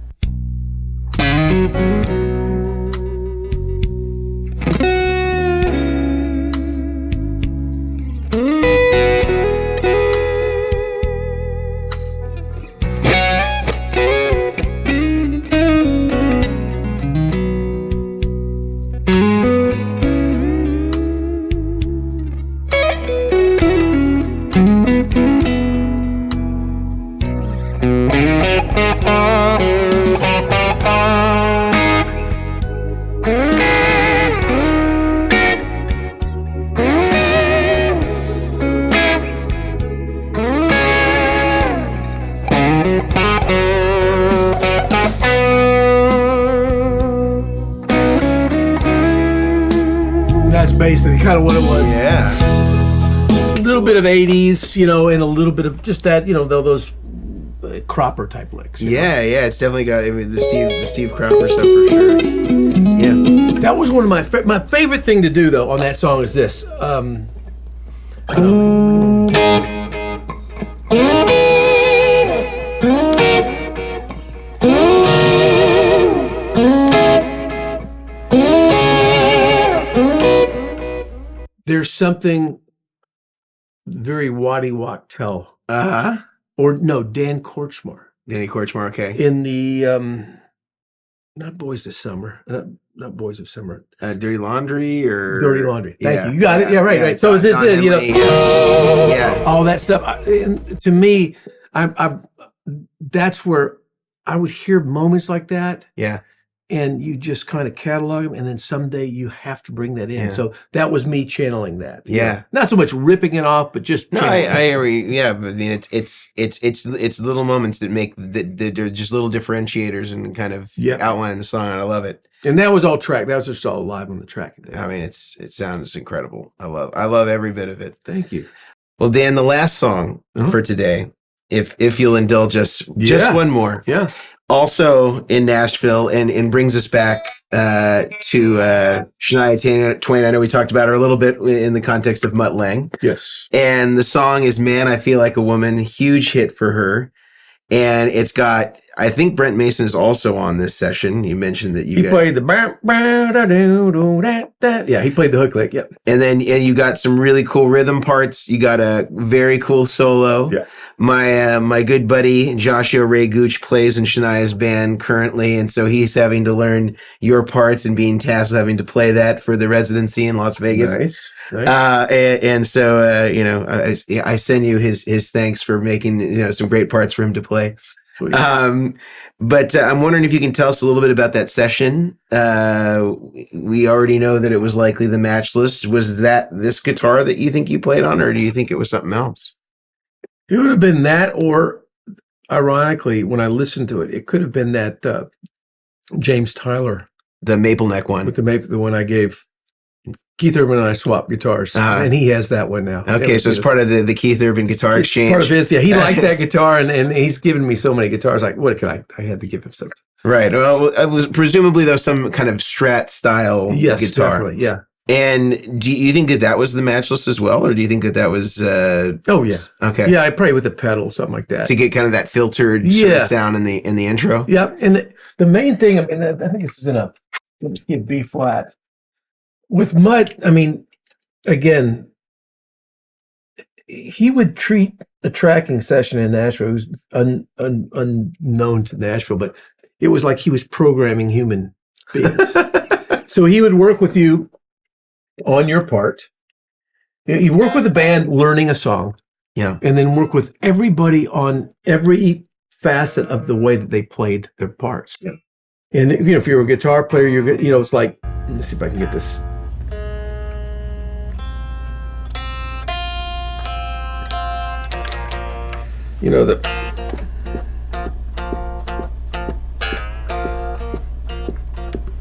Basically kind of what it was. Yeah. A little bit of 80s, and a little bit of just that, those Cropper type licks. Yeah, it's definitely got the Steve Cropper stuff for sure. Yeah. That was one of my favorite thing to do though on that song is this. There's something very Waddy Wachtel. Or no, Dan Kortchmar. Danny Kortchmar, okay. In the, not Boys of Summer, not Boys of Summer. Dirty Laundry or? Dirty Laundry. Thank you. You got it. Yeah, right, right. So is this, all that stuff. To me, that's where I would hear moments like that. Yeah. and you just kind of catalog them, and then someday you have to bring that in. Yeah. So that was me channeling that. Yeah. Not so much ripping it off, but just No, channeling I it. agree. Yeah, but I mean, it's little moments that make that they're just little differentiators and kind of outline the song. And I love it. And that was all track. That was just all live on the track. I mean, it sounds incredible. I love every bit of it. Thank you. Well, Dan, the last song for today, if you'll indulge us, just one more. Yeah. Also in Nashville, and brings us back to Shania Twain. I know we talked about her a little bit in the context of Mutt Lange. Yes. And the song is "Man, I Feel Like a Woman," huge hit for her. And it's got, I think Brent Mason is also on this session. You mentioned that he played the yeah, he played the hook lick. Yep. And you got some really cool rhythm parts. You got a very cool solo. Yeah. My good buddy Joshua Ray Gooch plays in Shania's band currently, and so he's having to learn your parts and being tasked with having to play that for the residency in Las Vegas. Nice. And so you know, I send you his thanks for making some great parts for him to play. But I'm wondering if you can tell us a little bit about that session. We already know that it was likely the Matchless. Was that this guitar that you think you played on, or do you think it was something else? It would have been that, or ironically, when I listened to it, it could have been that James Tyler, the maple neck one, with the one I gave. Keith Urban and I swapped guitars, and he has that one now. Okay, so it's part of the Keith Urban guitar exchange. Part of his, yeah. He liked that guitar, and he's given me so many guitars. Like, what could I had to give him something. Right. Well, it was presumably though some kind of Strat style guitar. Definitely, yeah. And do you think that was the Matchless as well, or do you think that was? Oh yeah. Okay. Yeah, I pray with a pedal, something like that, to get kind of that filtered sort of sound in the intro. Yeah, and the main thing, I mean, I think this is in a B flat. With Mutt, I mean, again, he would treat the tracking session in Nashville. It was unknown to Nashville, but it was like he was programming human beings. So he would work with you on your part. He'd work with the band learning a song. Yeah. And then work with everybody on every facet of the way that they played their parts. Yeah. And if you're a guitar player, it's like, let me see if I can get this.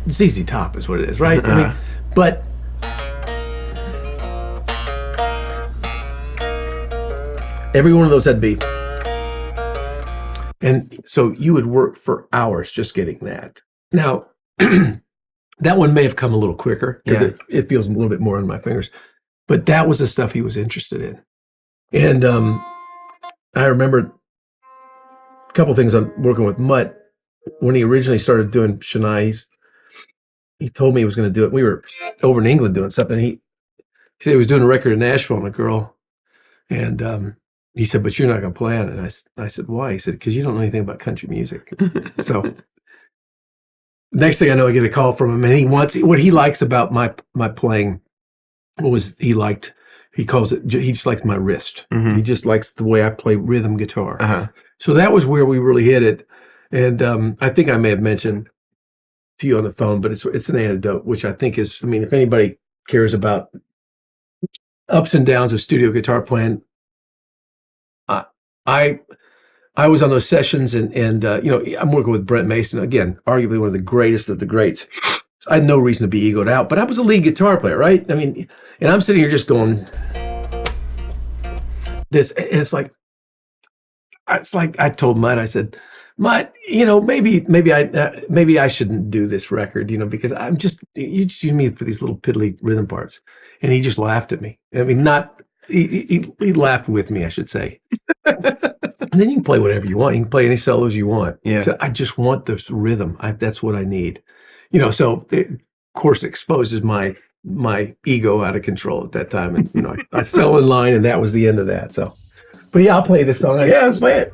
ZZ Top is what it is, right? I mean, but every one of those had beat. And so you would work for hours just getting that. Now, that one may have come a little quicker because it feels a little bit more on my fingers. But that was the stuff he was interested in. And I remember a couple things on working with Mutt. When he originally started doing Shania, he told me he was going to do it. We were over in England doing something. He said he was doing a record in Nashville on a girl. And he said, but you're not going to play on it. I said, why? He said, because you don't know anything about country music. So next thing I know, I get a call from him, and what he likes about my playing was he just liked my wrist. Mm-hmm. He just likes the way I play rhythm guitar. Uh-huh. So that was where we really hit it. And I think I may have mentioned to you on the phone, but it's an antidote, which I think is, I mean, if anybody cares about ups and downs of studio guitar playing, I was on those sessions and I'm working with Brent Mason, again, arguably one of the greatest of the greats. I had no reason to be egoed out, but I was a lead guitar player, right? I mean, and I'm sitting here just going this, and it's like I told Mutt, I said, Mutt, maybe I shouldn't do this record, because you just use me for these little piddly rhythm parts. And he just laughed at me. I mean, he laughed with me, I should say. And then you can play whatever you want. You can play any solos you want. Yeah. So I just want this rhythm. That's what I need. So it, of course, exposes my ego out of control at that time. And, I fell in line, and that was the end of that. So, but yeah, I'll play this song. Yeah, let's play it.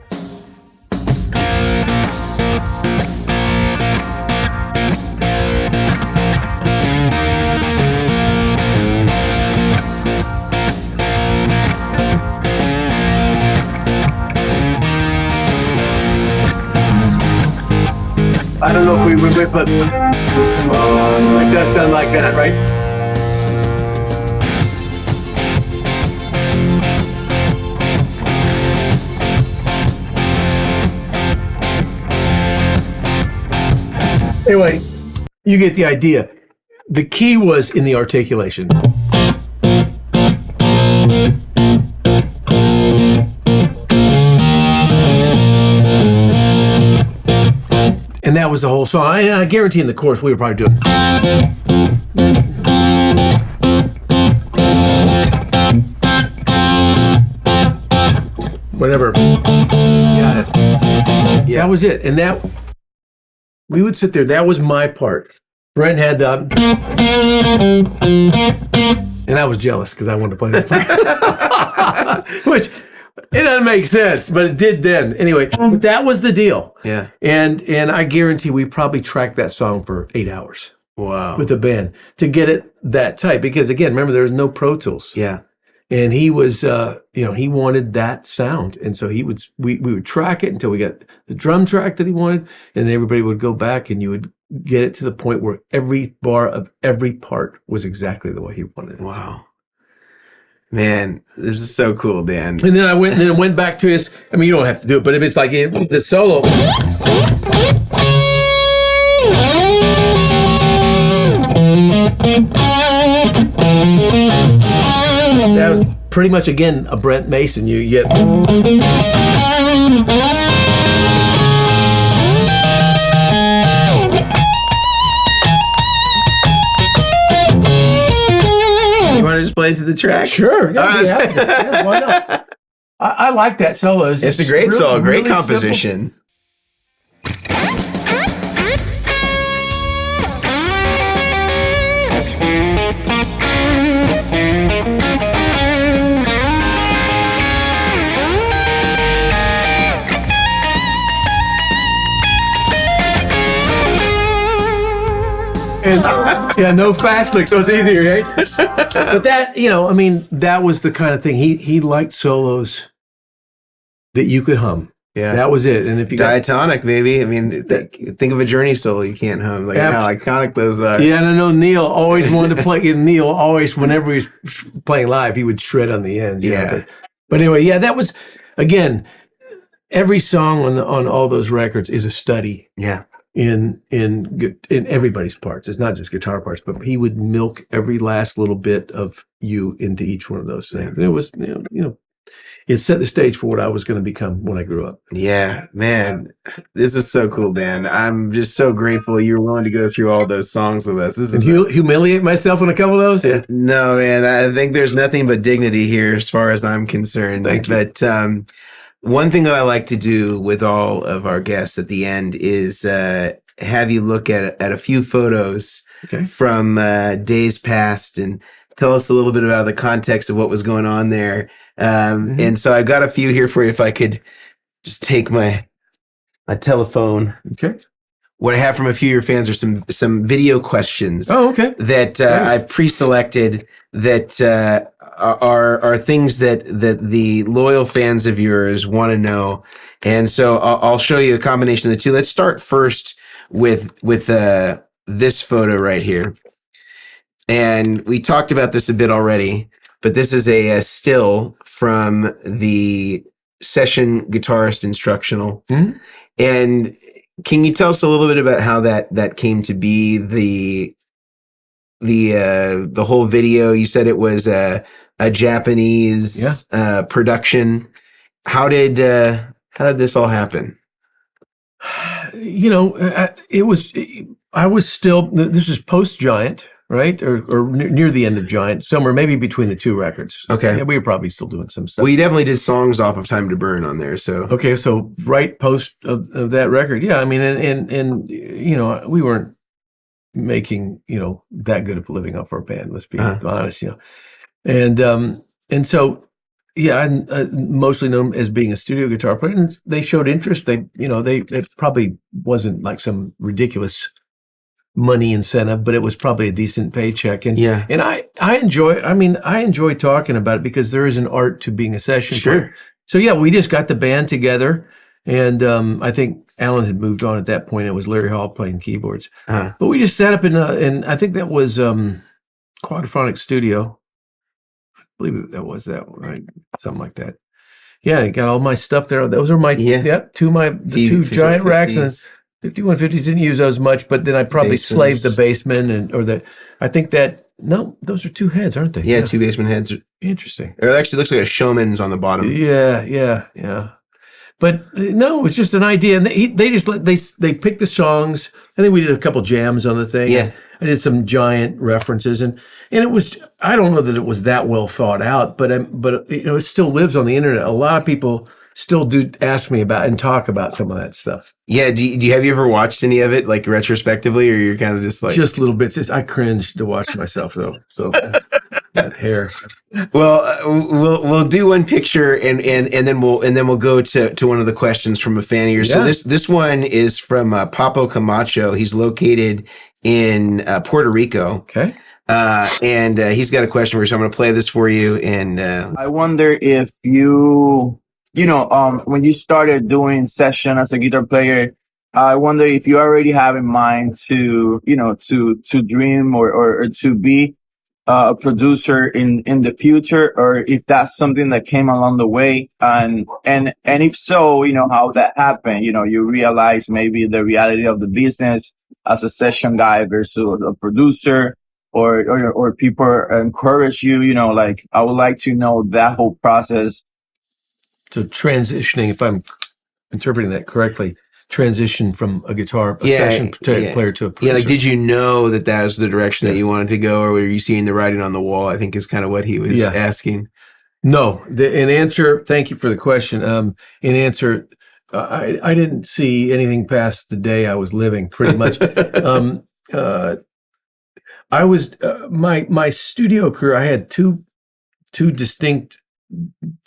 I don't know if we would, but like that's done like that, right? Anyway, you get the idea. The key was in the articulation. And that was the whole song. I guarantee in the chorus we were probably doing. Whatever. Yeah. That was it. And that, we would sit there. That was my part. Brent had the, and I was jealous because I wanted to play that part. Which, it doesn't make sense, but it did then. Anyway, but that was the deal. Yeah. And I guarantee we probably tracked that song for 8 hours. Wow. With the band to get it that tight. Because again, remember, there was no Pro Tools. Yeah. And he was, he wanted that sound. And so we would track it until we got the drum track that he wanted. And then everybody would go back and you would get it to the point where every bar of every part was exactly the way he wanted it. Wow. Man, this is so cool, Dan. And then I went back to his, I mean, you don't have to do it, but if it's like the solo. That was pretty much, again, a Brent Mason. You get. You want to just play it to the track? Sure. Yeah, why not? I like that solo. It's a great solo, great composition. Simple. And yeah, no fast lick, so it's easier, right? But that, that was the kind of thing. He liked solos that you could hum. Yeah, that was it. And if you diatonic, maybe. I mean, think of a Journey solo you can't hum. Like how iconic those are. Yeah, and I know Neil always wanted to play. Neil always, whenever he was playing live, he would shred on the end. But anyway, yeah, that was, again, every song on all those records is a study. Yeah. In everybody's parts. It's not just guitar parts, but he would milk every last little bit of you into each one of those things. And it was, it set the stage for what I was going to become when I grew up. Yeah, man, this is so cool, Dan. I'm just so grateful you were willing to go through all those songs with us. This is humiliate myself on a couple of those. Yeah. No, man, I think there's nothing but dignity here as far as I'm concerned. Thank you. But one thing that I like to do with all of our guests at the end is have you look at a few photos from days past and tell us a little bit about the context of what was going on there. And so I've got a few here for you. If I could just take my telephone. Okay. What I have from a few of your fans are some video questions. Oh, okay. That I've pre-selected that are things that the loyal fans of yours want to know. And so I'll show you a combination of the two. Let's start first with this photo right here. And we talked about this a bit already, but this is a still from the Session Guitarist Instructional. Mm-hmm. And can you tell us a little bit about how that came to be, the whole video? You said it was a Japanese production. How did this all happen? I was still, this is post Giant, right? Or near the end of Giant, somewhere maybe between the two records. Okay. Yeah, we were probably still doing some stuff. Well, you definitely did songs off of Time to Burn on there, so. Okay, so right post of that record. Yeah, I mean, and we weren't making, that good of a living off our band, let's be honest, And so, yeah, I mostly know them as being a studio guitar player, and they showed interest. It probably wasn't like some ridiculous money incentive, but it was probably a decent paycheck. And and I enjoy talking about it because there is an art to being a session player. So yeah, we just got the band together And I think Alan had moved on at that point. It was Larry Hall playing keyboards. Uh-huh. But we just sat up in I think that was Quadraphonic Studio. I believe that was that one, right? Something like that. Yeah, I got all my stuff there. Those are my the two giant racks, and 5150s didn't use those much, but then I probably slaved the Bassman I think that those are two heads, aren't they? Yeah, two Bassman heads. Interesting. It actually looks like a Showman's on the bottom. Yeah. But no, it was just an idea, and they picked the songs. I think we did a couple jams on the thing. Yeah, I did some giant references, and it was. I don't know that it was that well thought out, but it still lives on the internet. A lot of people still do ask me about and talk about some of that stuff. Yeah. Do you have you ever watched any of it like retrospectively, or you're kind of just like just little bits? I cringe to watch myself though. So that hair. Well, we'll do one picture and then we'll go to one of the questions from a fan of yours. Yeah. So this one is from Papo Camacho. He's located in Puerto Rico. Okay. And he's got a question for you. So I'm going to play this for you. And I wonder if when you started doing session as a guitar player, I wonder if you already have in mind to dream or to be a producer in the future, or if that's something that came along the way, and if so, how that happened. You realize maybe the reality of the business as a session guy versus a producer, or people encourage you. I would like to know that whole process. So transitioning, if I'm interpreting that correctly, transition from a session player to a producer. Yeah, like did you know that was the direction that you wanted to go, or were you seeing the writing on the wall? I think is kind of what he was asking. No, in answer, thank you for the question. In answer, I didn't see anything past the day I was living, pretty much. I was my studio career. I had two distinct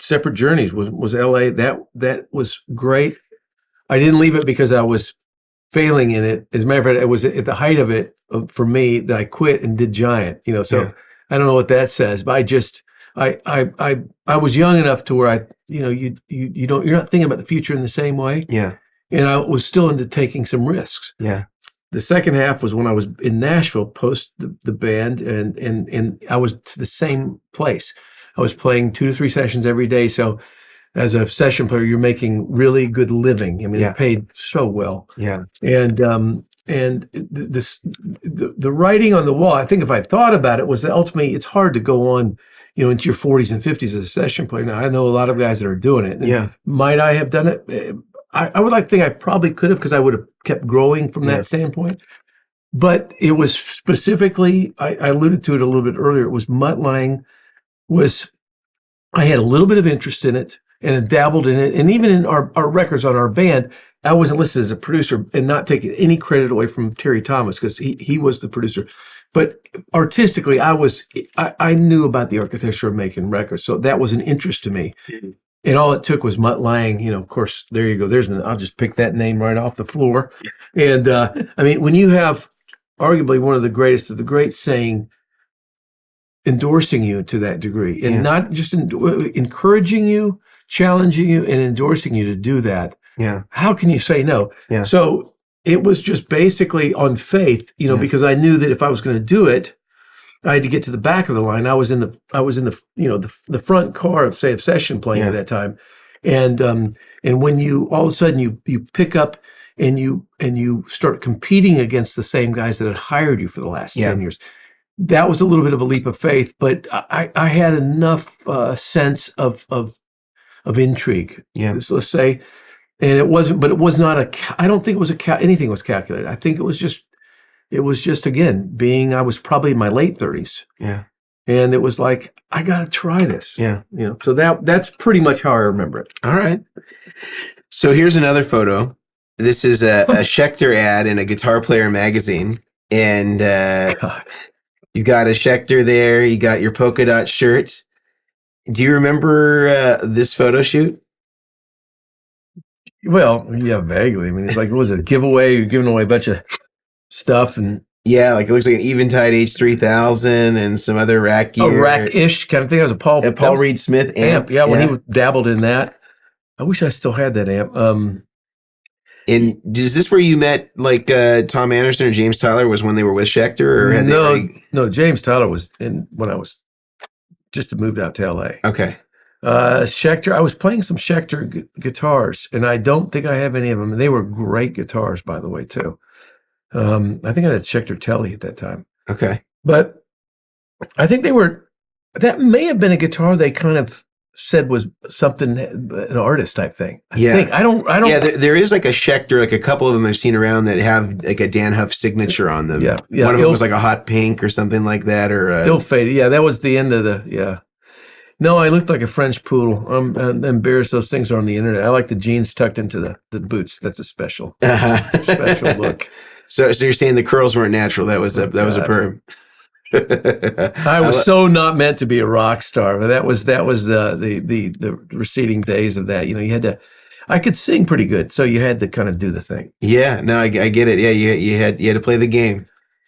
separate journeys. Was LA that was great. I didn't leave it because I was failing in it. As a matter of fact, it was at the height of it for me that I quit and did Giant. So I don't know what that says, but I was young enough to where you're not thinking about the future in the same way. Yeah. And I was still into taking some risks. Yeah. The second half was when I was in Nashville post the band, and I was to the same place. I was playing 2 to 3 sessions every day. So as a session player, you're making really good living. I mean, it paid so well. Yeah. And the writing on the wall, I think if I thought about it, was that ultimately it's hard to go on, into your 40s and 50s as a session player. Now, I know a lot of guys that are doing it. Yeah. Might I have done it? I would like to think I probably could have, because I would have kept growing from that standpoint. But it was specifically, I alluded to it a little bit earlier, it was Mutt Lange. I had a little bit of interest in it and dabbled in it. And even in our records on our band, I wasn't listed as a producer, and not taking any credit away from Terry Thomas, because he was the producer. But artistically, I knew about the architecture of making records. So that was an interest to me. Mm-hmm. And all it took was Mutt Lange. Of course, there you go. I'll just pick that name right off the floor. And I mean, when you have arguably one of the greatest of the greats saying, endorsing you to that degree, and not just encouraging you, challenging you, and endorsing you to do that. Yeah. How can you say no? Yeah. So it was just basically on faith, because I knew that if I was going to do it, I had to get to the back of the line. I was in the front car of session playing at that time. And when you all of a sudden you pick up and you start competing against the same guys that had hired you for the last 10 years. That was a little bit of a leap of faith, but I had enough sense of intrigue. Yeah. Let's say, and it wasn't. But it was not I don't think it was anything was calculated. I think it was just again I was probably in my late 30s. Yeah. And it was like, I got to try this. Yeah. So that's pretty much how I remember it. All right. So here's another photo. This is a Schecter ad in a Guitar Player magazine, and you got a Schecter there. You got your polka dot shirt. Do you remember this photo shoot? Well, yeah, vaguely. I mean, it's like, what was it, a giveaway? You're giving away a bunch of stuff, and like it looks like an Eventide H3000 and some other rack gear. A rack-ish kind of thing. It was a Paul Reed Smith amp. Yeah, when he dabbled in that. I wish I still had that amp. And is this where you met like Tom Anderson or James Tyler? Was when they were with Schecter, or had they already... No. James Tyler was in when I was just moved out to LA. Okay. Schecter, I was playing some Schecter guitars, and I don't think I have any of them. And they were great guitars, by the way, too. I think I had Schecter Telly at that time. Okay. But I think that may have been a guitar they kind of said was something, an artist type thing. I think. I don't. Yeah, there is like a Schecter, like a couple of them I've seen around that have like a Dann Huff signature on them. Yeah. One of them was like a hot pink or something like that, or ill faded. Yeah, that was the end of the. Yeah. No, I looked like a French poodle. I'm embarrassed. Those things are on the internet. I like the jeans tucked into the boots. That's a special look. So you're saying the curls weren't natural? That was a perm. I was so not meant to be a rock star, but that was the receding days of that. You know, you had to. I could sing pretty good, so you had to kind of do the thing. Yeah, no, I get it. Yeah, you had to play the game.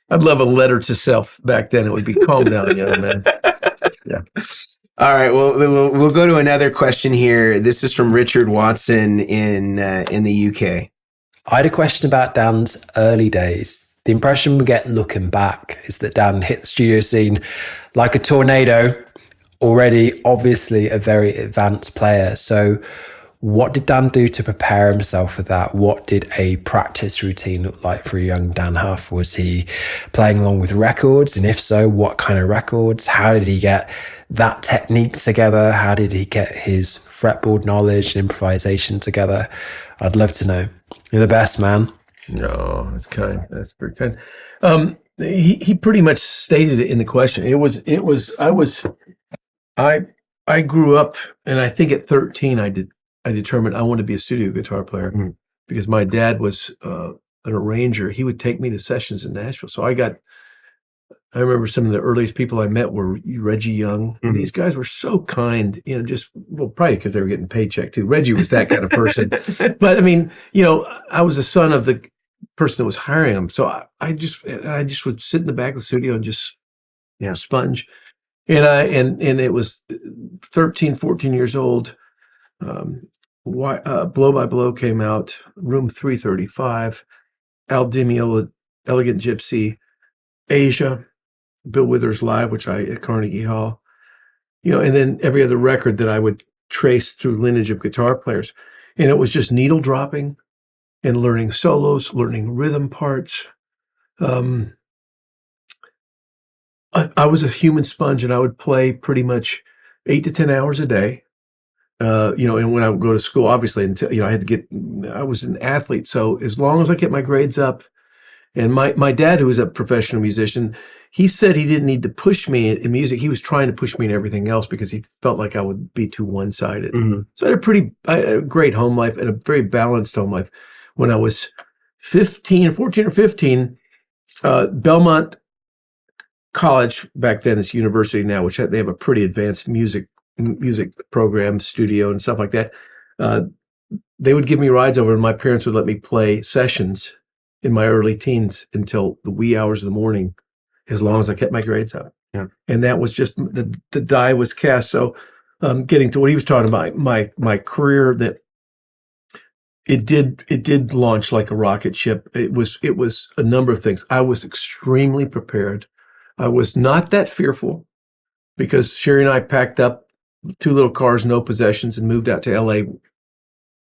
I'd love a letter to self back then. It would be calm down, young man. Yeah. All right. Well, we'll go to another question here. This is from Richard Watson in the UK. I had a question about Dan's early days. The impression we get looking back is that Dan hit the studio scene like a tornado, already obviously a very advanced player. So what did Dan do to prepare himself for that? What did a practice routine look like for a young Dann Huff? Was he playing along with records? And if so, what kind of records? How did he get that technique together? How did he get his fretboard knowledge and improvisation together? I'd love to know. You're the best, man. No, that's kind. That's pretty kind. He pretty much stated it in the question. I grew up, and I think at 13 I determined I wanted to be a studio guitar player because my dad was an arranger. He would take me to sessions in Nashville. So I remember some of the earliest people I met were Reggie Young. Mm-hmm. These guys were so kind, probably because they were getting paycheck too. Reggie was that kind of person. But I mean, I was the son of the person that was hiring him. So I just would sit in the back of the studio and just, sponge. And it was 13, 14 years old. Blow by Blow came out, Room 335, Al Di Meola, Elegant Gypsy, Asia, Bill Withers Live, which I at Carnegie Hall, and then every other record that I would trace through lineage of guitar players. And it was just needle dropping and learning solos, learning rhythm parts. I was a human sponge, and I would play pretty much 8 to 10 hours a day. And when I would go to school, obviously, until, I was an athlete. So as long as I kept my grades up, and my dad, who was a professional musician, he said he didn't need to push me in music. He was trying to push me in everything else because he felt like I would be too one-sided. Mm-hmm. So I had a great home life and a very balanced home life. When I was 14 or 15, Belmont College, back then it's university now, which they have a pretty advanced music program, studio and stuff like that. They would give me rides over, and my parents would let me play sessions in my early teens until the wee hours of the morning, as long as I kept my grades up. Yeah. And that was just the die was cast. So getting to what he was talking about, my career, that it did launch like a rocket ship. It was a number of things. I was extremely prepared. I was not that fearful because Sherry and I packed up 2 little cars, no possessions, and moved out to LA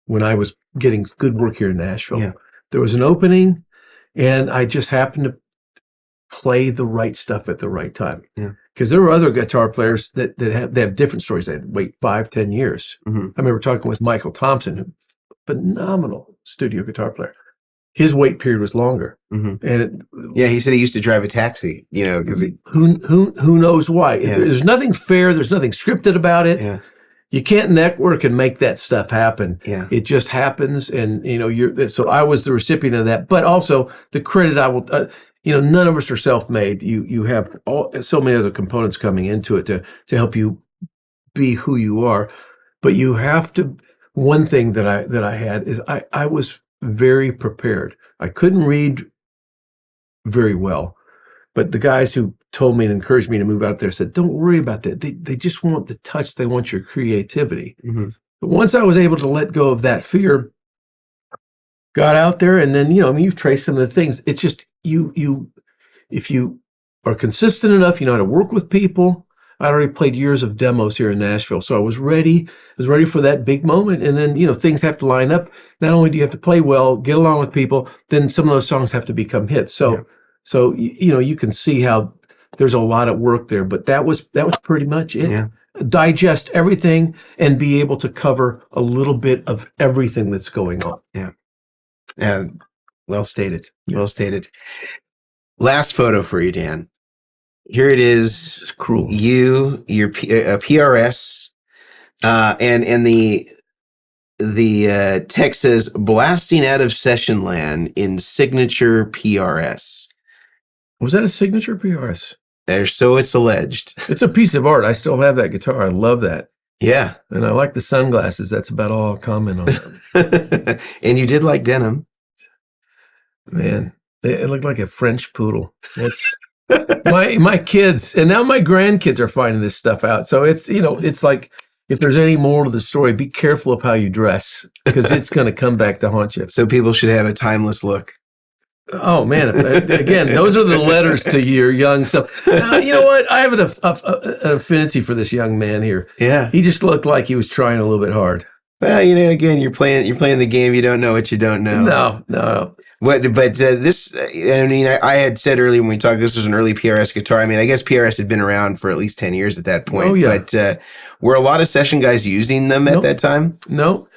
when I was getting good work here in Nashville. Yeah. There was an opening, and I just happened to play the right stuff at the right time. Yeah. Because there were other guitar players that have different stories. They had to wait 5-10 years. Mm-hmm. I remember talking with Michael Thompson, phenomenal studio guitar player. His wait period was longer. Mm-hmm. And he said he used to drive a taxi, because who knows why? Yeah. There's nothing fair. There's nothing scripted about it. Yeah. You can't network and make that stuff happen. Yeah. It just happens. And, so I was the recipient of that, but also the credit I will, none of us are self-made. You have so many other components coming into it to help you be who you are. But you have to, one thing that I had is I was very prepared. I couldn't read very well, but the guys who told me and encouraged me to move out there said, don't worry about that. They just want the touch. They want your creativity. Mm-hmm. But once I was able to let go of that fear, got out there, and then, you've traced some of the things. It's just, if you are consistent enough, you know how to work with people. I'd already played years of demos here in Nashville, so I was ready. I was ready for that big moment. And then, things have to line up. Not only do you have to play well, get along with people, then some of those songs have to become hits. So, you can see how there's a lot of work there. But that was pretty much it. Yeah. Digest everything and be able to cover a little bit of everything that's going on. Yeah. Well stated. Well stated. Last photo for you, Dan. Here it is. It's cruel. Your PRS, and the text says blasting out of session land in signature PRS. Was that a signature PRS? So it's alleged. It's a piece of art. I still have that guitar. I love that. Yeah. And I like the sunglasses. That's about all I'll comment on that. And you did like denim. Man, it looked like a French poodle. It's my kids, and now my grandkids are finding this stuff out. So it's like, if there's any moral to the story, be careful of how you dress, because it's going to come back to haunt you. So people should have a timeless look. Oh man! Again, those are the letters to your young self. Now, you know what? I have an affinity for this young man here. Yeah, he just looked like he was trying a little bit hard. Well, again, you're playing the game. You don't know what you don't know. No. But this, I had said earlier when we talked, this was an early PRS guitar. I mean, I guess PRS had been around for at least 10 years at that point. Oh, yeah. But were a lot of session guys using them at that time? No.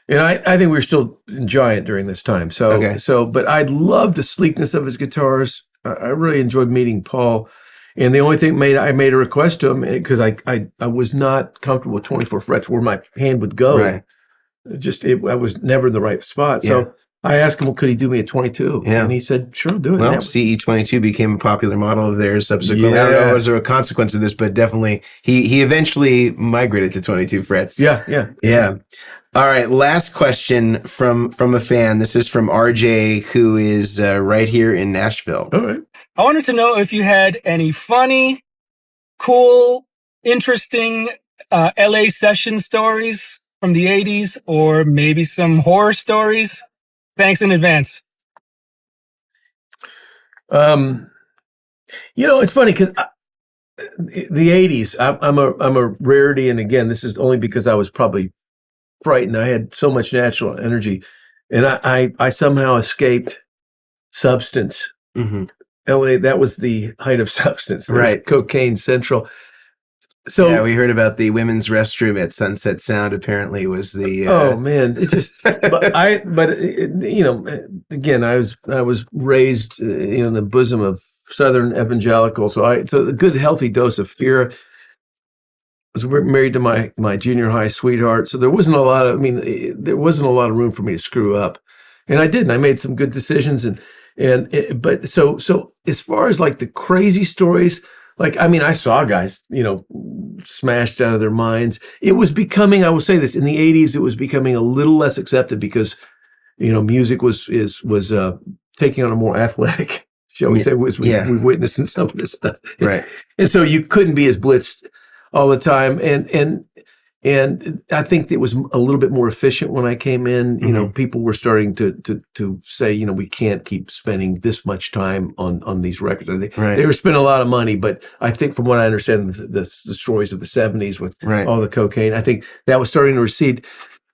And I think we were still giant during this time. But I loved the sleekness of his guitars. I really enjoyed meeting Paul. And the only thing I made a request to him, because I was not comfortable with 24 frets where my hand would go. Right. I was never in the right spot. So I asked him, well, could he do me a 22? Yeah. And he said, sure, do it. Well, CE22 became a popular model of theirs subsequently. I don't know if it was a consequence of this, but definitely he eventually migrated to 22 frets. Yeah. All right, last question from a fan. This is from RJ, who is right here in Nashville. All right. I wanted to know if you had any funny, cool, interesting LA session stories from the 80s, or maybe some horror stories. Thanks in advance. It's funny because the 80s, I'm a rarity. And again, this is only because I was probably frightened. I had so much natural energy, and I somehow escaped substance. Mm-hmm. LA, that was the height of substance. Right. Cocaine central. So yeah, we heard about the women's restroom at Sunset Sound. Apparently, was the oh man, it's just. Again, I was raised in the bosom of Southern evangelical, so a good healthy dose of fear. I was married to my junior high sweetheart, so there wasn't a lot of room for me to screw up, and I didn't. I made some good decisions, but as far as like the crazy stories. I saw guys, smashed out of their minds. It was becoming, I will say this, in the 80s, it was becoming a little less accepted because, music was taking on a more athletic, shall we say, we've witnessed in some of this stuff. Right. And so you couldn't be as blitzed all the time. And I think it was a little bit more efficient when I came in. Mm-hmm. People were starting to say, we can't keep spending this much time on these records. They were spending a lot of money, but I think from what I understand, the stories of the 70s with all the cocaine, I think that was starting to recede.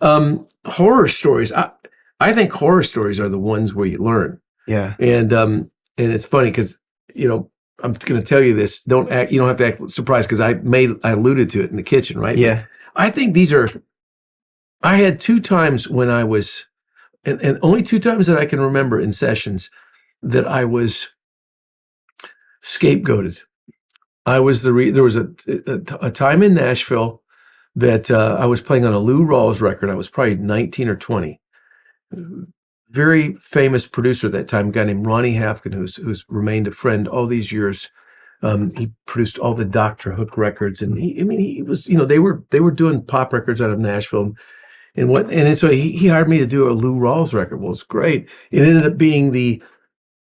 Horror stories, I think horror stories are the ones where you learn. Yeah. And it's funny because, I'm going to tyou this. You don't have to act surprised because I alluded to it in the kitchen, right? Yeah. I think I had 2 times when I was, and only 2 times that I can remember in sessions that I was scapegoated. There was a time in Nashville that I was playing on a Lou Rawls record. I was probably 19 or 20. Very famous producer at that time, a guy named Ronnie Hafkin, who's remained a friend all these years. He produced all the Dr. Hook records, and he was, they were doing pop records out of Nashville, and so he hired me to do a Lou Rawls record. Well, it's great. It ended up being the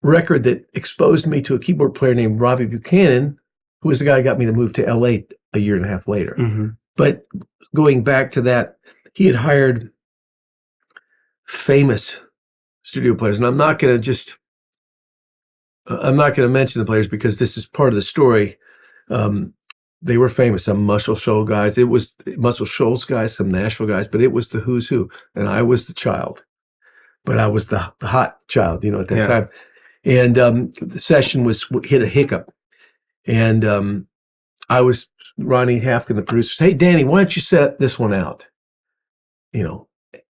record that exposed me to a keyboard player named Robbie Buchanan, who was the guy who got me to move to LA a year and a half later. Mm-hmm. But going back to that, he had hired famous studio players, and I'm not going to mention the players because this is part of the story. They were famous. Some Muscle Shoals guys. It was Muscle Shoals guys, some Nashville guys, but it was the who's who, and I was the child. But I was the hot child, at that time. And the session hit a hiccup, and I was Ronnie Hafkin, the producer. Hey, Danny, why don't you set this one out?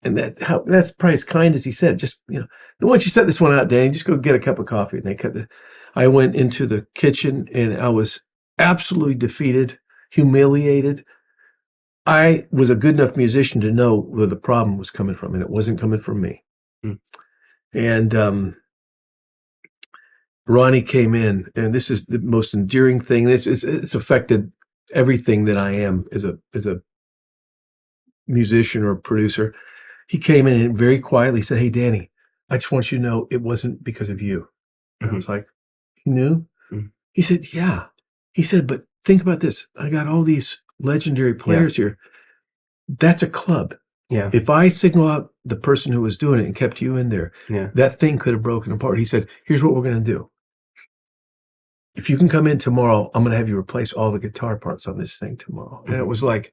And that's probably as kind as he said. Just why don't you set this one out, Danny? Just go get a cup of coffee. And they cut I went into the kitchen, and I was absolutely defeated, humiliated. I was a good enough musician to know where the problem was coming from, and it wasn't coming from me. And Ronnie came in, and this is the most endearing thing. It's affected everything that I am as a musician or a producer. He came in and very quietly said, "Hey, Danny, I just want you to know it wasn't because of you." And I was like, "You knew?" He said, "Yeah." He said, "But think about this. I got all these legendary players here. That's a club. Yeah. If I signal out the person who was doing it and kept you in there, that thing could have broken apart." He said, "Here's what we're going to do. If you can come in tomorrow, I'm going to have you replace all the guitar parts on this thing tomorrow." And it was like,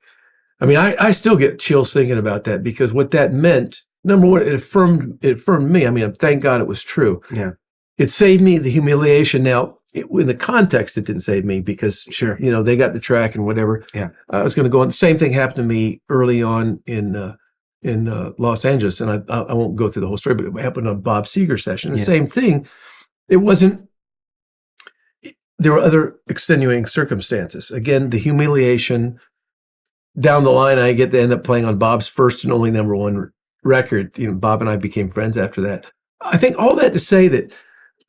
I still get chills thinking about that, because what that meant, number one, it affirmed me. Thank God it was true. Yeah. It saved me the humiliation. Now, in the context, it didn't save me because, they got the track and whatever. Yeah. I was going to go on. The same thing happened to me early on in Los Angeles, and I won't go through the whole story, but it happened on Boz Scaggs Session. The same thing. It wasn't. There were other extenuating circumstances. Again, the humiliation. Down the line, I get to end up playing on Bob's first and only number one record. Bob and I became friends after that. I think all that to say that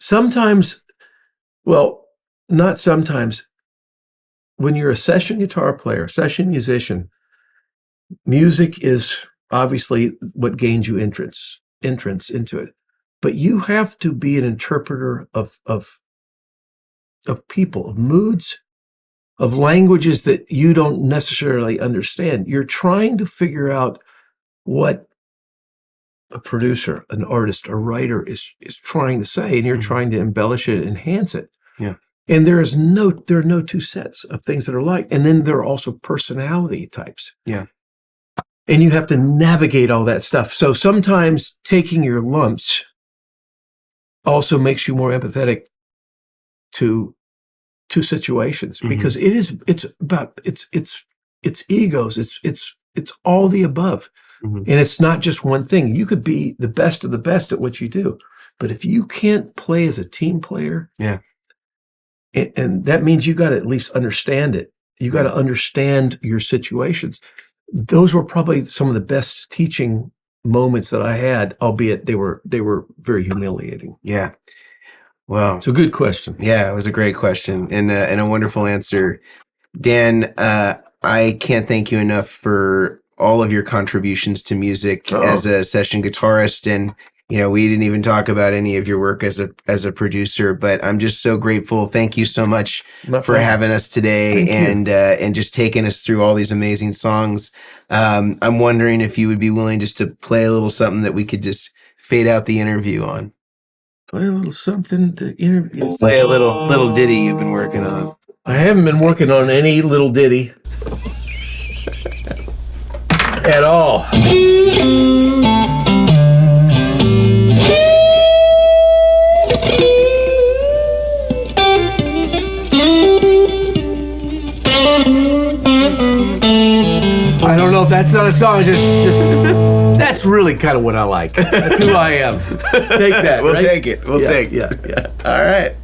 sometimes, well, not sometimes, when you're a session guitar player, session musician, music is obviously what gains you entrance into it. But you have to be an interpreter of people, of moods, of languages that you don't necessarily understand. You're trying to figure out what a producer, an artist, a writer is trying to say, and you're trying to embellish it, enhance it. Yeah. And there are no two sets of things that are like. And then there are also personality types. Yeah. And you have to navigate all that stuff. So sometimes taking your lumps also makes you more empathetic to situations, because it's egos. It's all the above. And it's not just one thing. You could be the best of the best at what you do, but if you can't play as a team player, and that means you got to at least understand it. You got to understand your situations. Those were probably some of the best teaching moments that I had, albeit they were very humiliating. Yeah. Wow. It's a good question. Yeah, it was a great question and a wonderful answer. Dan, I can't thank you enough for all of your contributions to music as a session guitarist. And, we didn't even talk about any of your work as a producer, but I'm just so grateful. Thank you so much for having us today and just taking us through all these amazing songs. I'm wondering if you would be willing just to play a little something that we could just fade out the interview on. Play a little something to interview. Play a little ditty you've been working on. I haven't been working on any little ditty at all. I don't know if that's not a song. Just that's really kind of what I like. That's who I am. Take that. We'll right? take it. We'll take it. Yeah. All right.